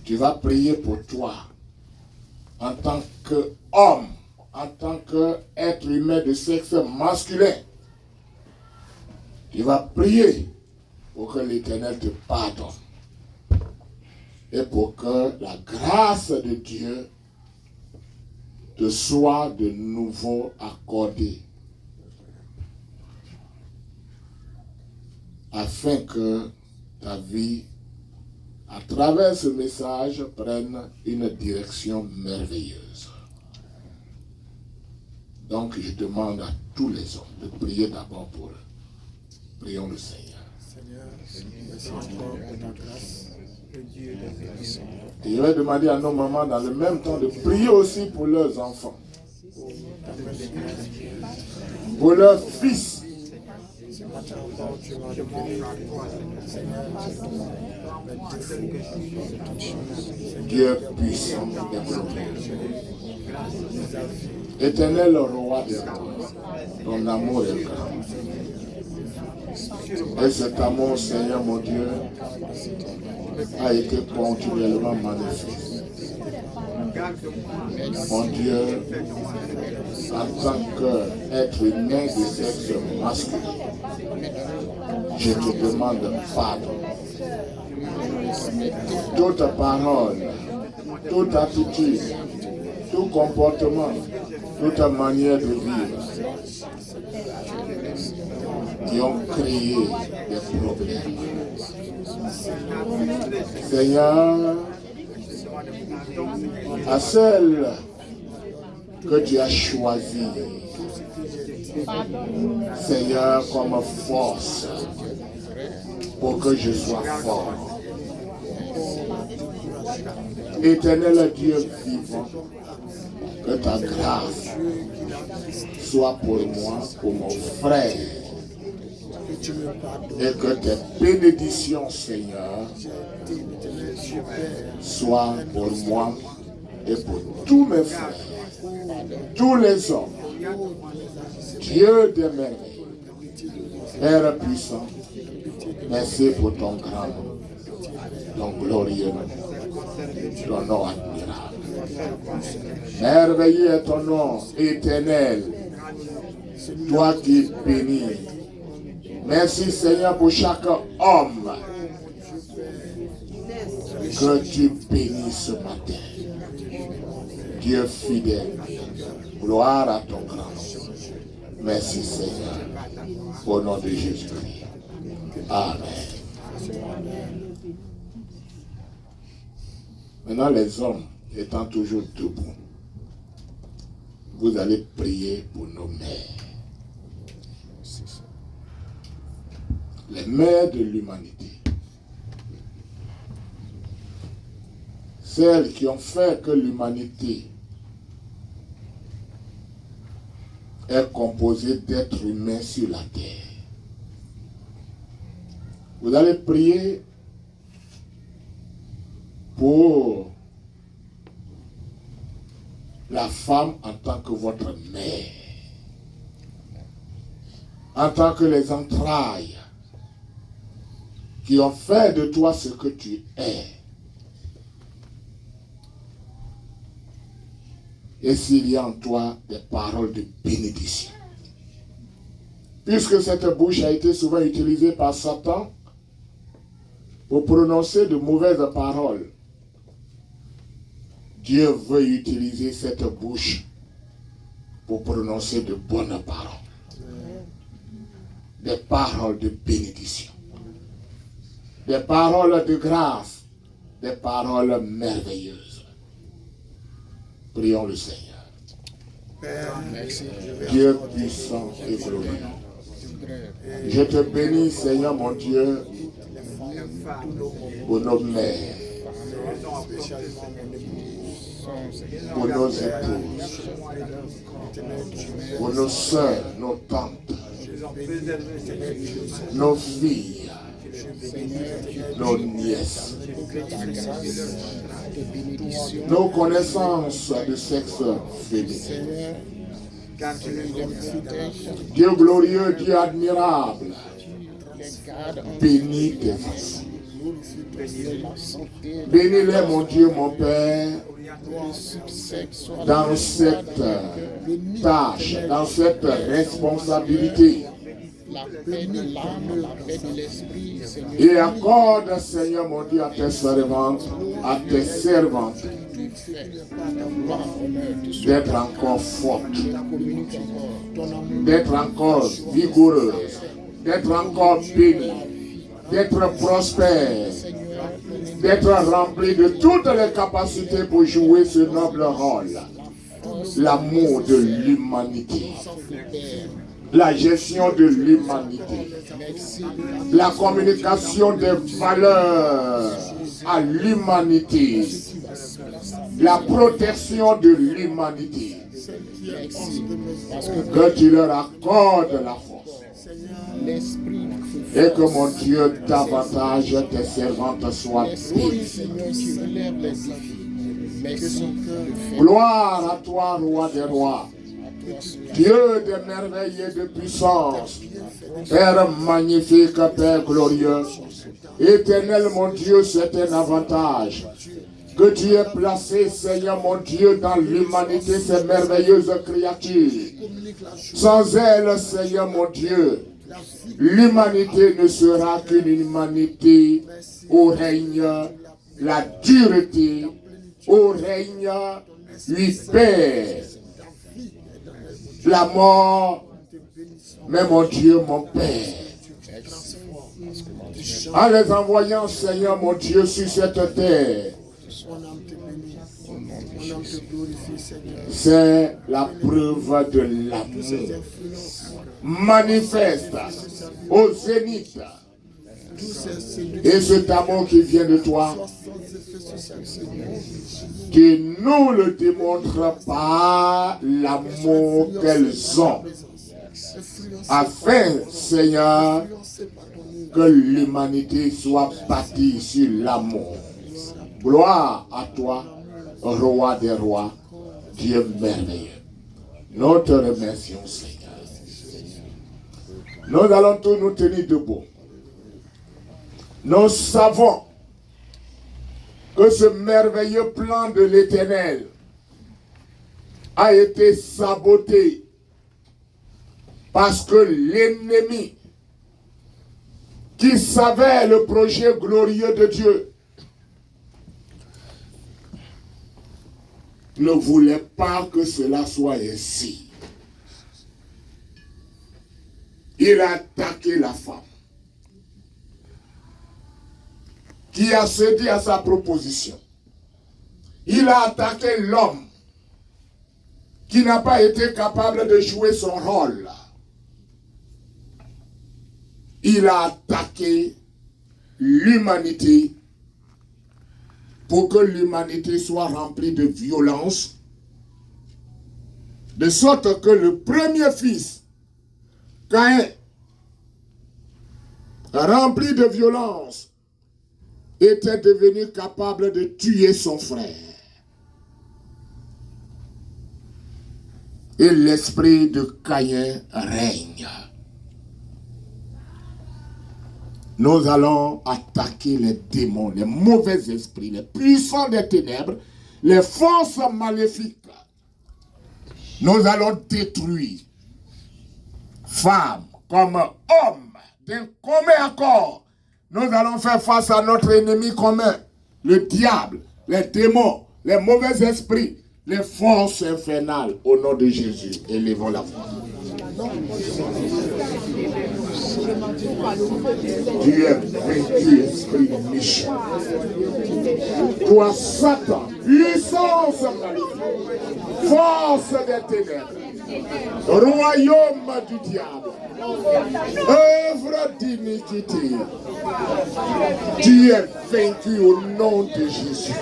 A: Tu vas prier pour toi en tant qu'homme, en tant qu'être humain de sexe masculin. Tu vas prier pour que l'Éternel te pardonne et pour que la grâce de Dieu te soit de nouveau accordée, afin que ta vie, à travers ce message, prenne une direction merveilleuse. Donc je demande à tous les hommes de prier d'abord pour eux. Prions le Seigneur.
H: Merci encore pour ta grâce, le Dieu de bénédiction.
A: Et je vais demander à nos mamans dans le même temps de prier aussi pour leurs enfants, pour leurs fils.
H: Ce matin encore, tu m'as demandé, Seigneur,
A: Dieu puissant et glorieux. Éternel roi des rois, ton amour est grand. Et cet amour, Seigneur mon Dieu, a été continuellement manifesté. Mon Dieu, en tant qu'être humain de sexe masculin, je te demande pardon. Toute parole, toute attitude, tout comportement, toute manière de vivre qui ont créé des problèmes. Seigneur, à celle que tu as choisie, Seigneur, comme force pour que je sois fort. Éternel Dieu vivant, que ta grâce soit pour moi, pour mon frère, et que tes bénédictions, Seigneur, soient pour moi et pour tous mes frères, tous les hommes. Dieu des merveilles, Père puissant, merci pour ton grand nom, ton glorieux nom, ton nom admirable. Merveilleux est ton nom éternel, toi qui bénis. Merci Seigneur pour chaque homme que tu bénis ce matin. Dieu fidèle, gloire à ton grand nom. Merci Seigneur, au nom de Jésus-Christ. Amen. Maintenant les hommes étant toujours debout, vous allez prier pour nos mères. Les mères de l'humanité. Celles qui ont fait que l'humanité est composée d'êtres humains sur la terre. Vous allez prier pour la femme en tant que votre mère, en tant que les entrailles qui ont fait de toi ce que tu es. et s'il y a en toi des paroles de bénédiction. Puisque cette bouche a été souvent utilisée par Satan pour prononcer de mauvaises paroles, Dieu veut utiliser cette bouche pour prononcer de bonnes paroles. Des paroles de bénédiction. Des paroles de grâce. Des paroles merveilleuses. Prions le Seigneur. Dieu puissant et glorieux. Je te bénis, Seigneur mon Dieu, pour nos mères, pour nos épouses, pour nos sœurs, nos tantes, nos filles, nos nièces, nos connaissances de sexe féminin. Dieu glorieux, Dieu admirable, bénis tes enfants. Bénis-les, mon Dieu, mon Père, dans cette tâche, dans cette responsabilité. Et accorde, Seigneur mon Dieu, à tes servantes, d'être encore fortes, d'être encore vigoureuses, d'être encore bénies, d'être prospères, d'être remplies de toutes les capacités pour jouer ce noble rôle, l'amour de l'humanité, la gestion de l'humanité, la communication des valeurs à l'humanité, la protection de l'humanité. Que tu leur accordes la force. Et que mon Dieu, davantage tes servantes soient bénies. Gloire à toi, roi des rois. Dieu de merveilles et de puissance, Père magnifique, Père glorieux, éternel mon Dieu, c'est un avantage que tu aies placé, Seigneur mon Dieu, dans l'humanité ces merveilleuses créatures. Sans elles, Seigneur mon Dieu, l'humanité ne sera qu'une humanité où règne la dureté, où règne l'hyper, la mort, mais mon Dieu, mon Père, en les envoyant, Seigneur, mon Dieu, sur cette terre, c'est la preuve de l'amour manifeste au zénith. Et cet amour qui vient de toi, qui nous le démontre par l'amour qu'elles ont, afin, Seigneur, que l'humanité soit bâtie sur l'amour. Gloire à toi, roi des rois, Dieu merveilleux. Nous te remercions, Seigneur. Nous allons tous nous tenir debout. Nous savons que ce merveilleux plan de l'Éternel a été saboté parce que l'ennemi qui savait le projet glorieux de Dieu ne voulait pas que cela soit ainsi. Il a attaqué la femme qui a cédé à sa proposition. Il a attaqué l'homme qui n'a pas été capable de jouer son rôle. Il a attaqué l'humanité pour que l'humanité soit remplie de violence, de sorte que le premier fils, Caïn, rempli de violence, était devenu capable de tuer son frère. Et l'esprit de Caïn règne. Nous allons attaquer les démons, les mauvais esprits, les puissants des ténèbres, les forces maléfiques Nous allons détruire femmes comme hommes d'un commun accord. Nous allons faire face à notre ennemi commun, le diable, les démons, les mauvais esprits, les forces infernales. Au nom de Jésus, élevons la voix. Tu es vaincu, esprit méchant. Toi, Satan, puissance maléfique, force des ténèbres, royaume du diable, œuvre d'iniquité, tu es vaincu au nom de Jésus.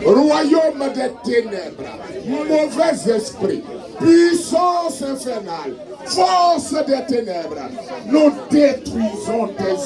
A: Royaume des ténèbres, mauvais esprit, puissance infernale, force des ténèbres, nous détruisons tes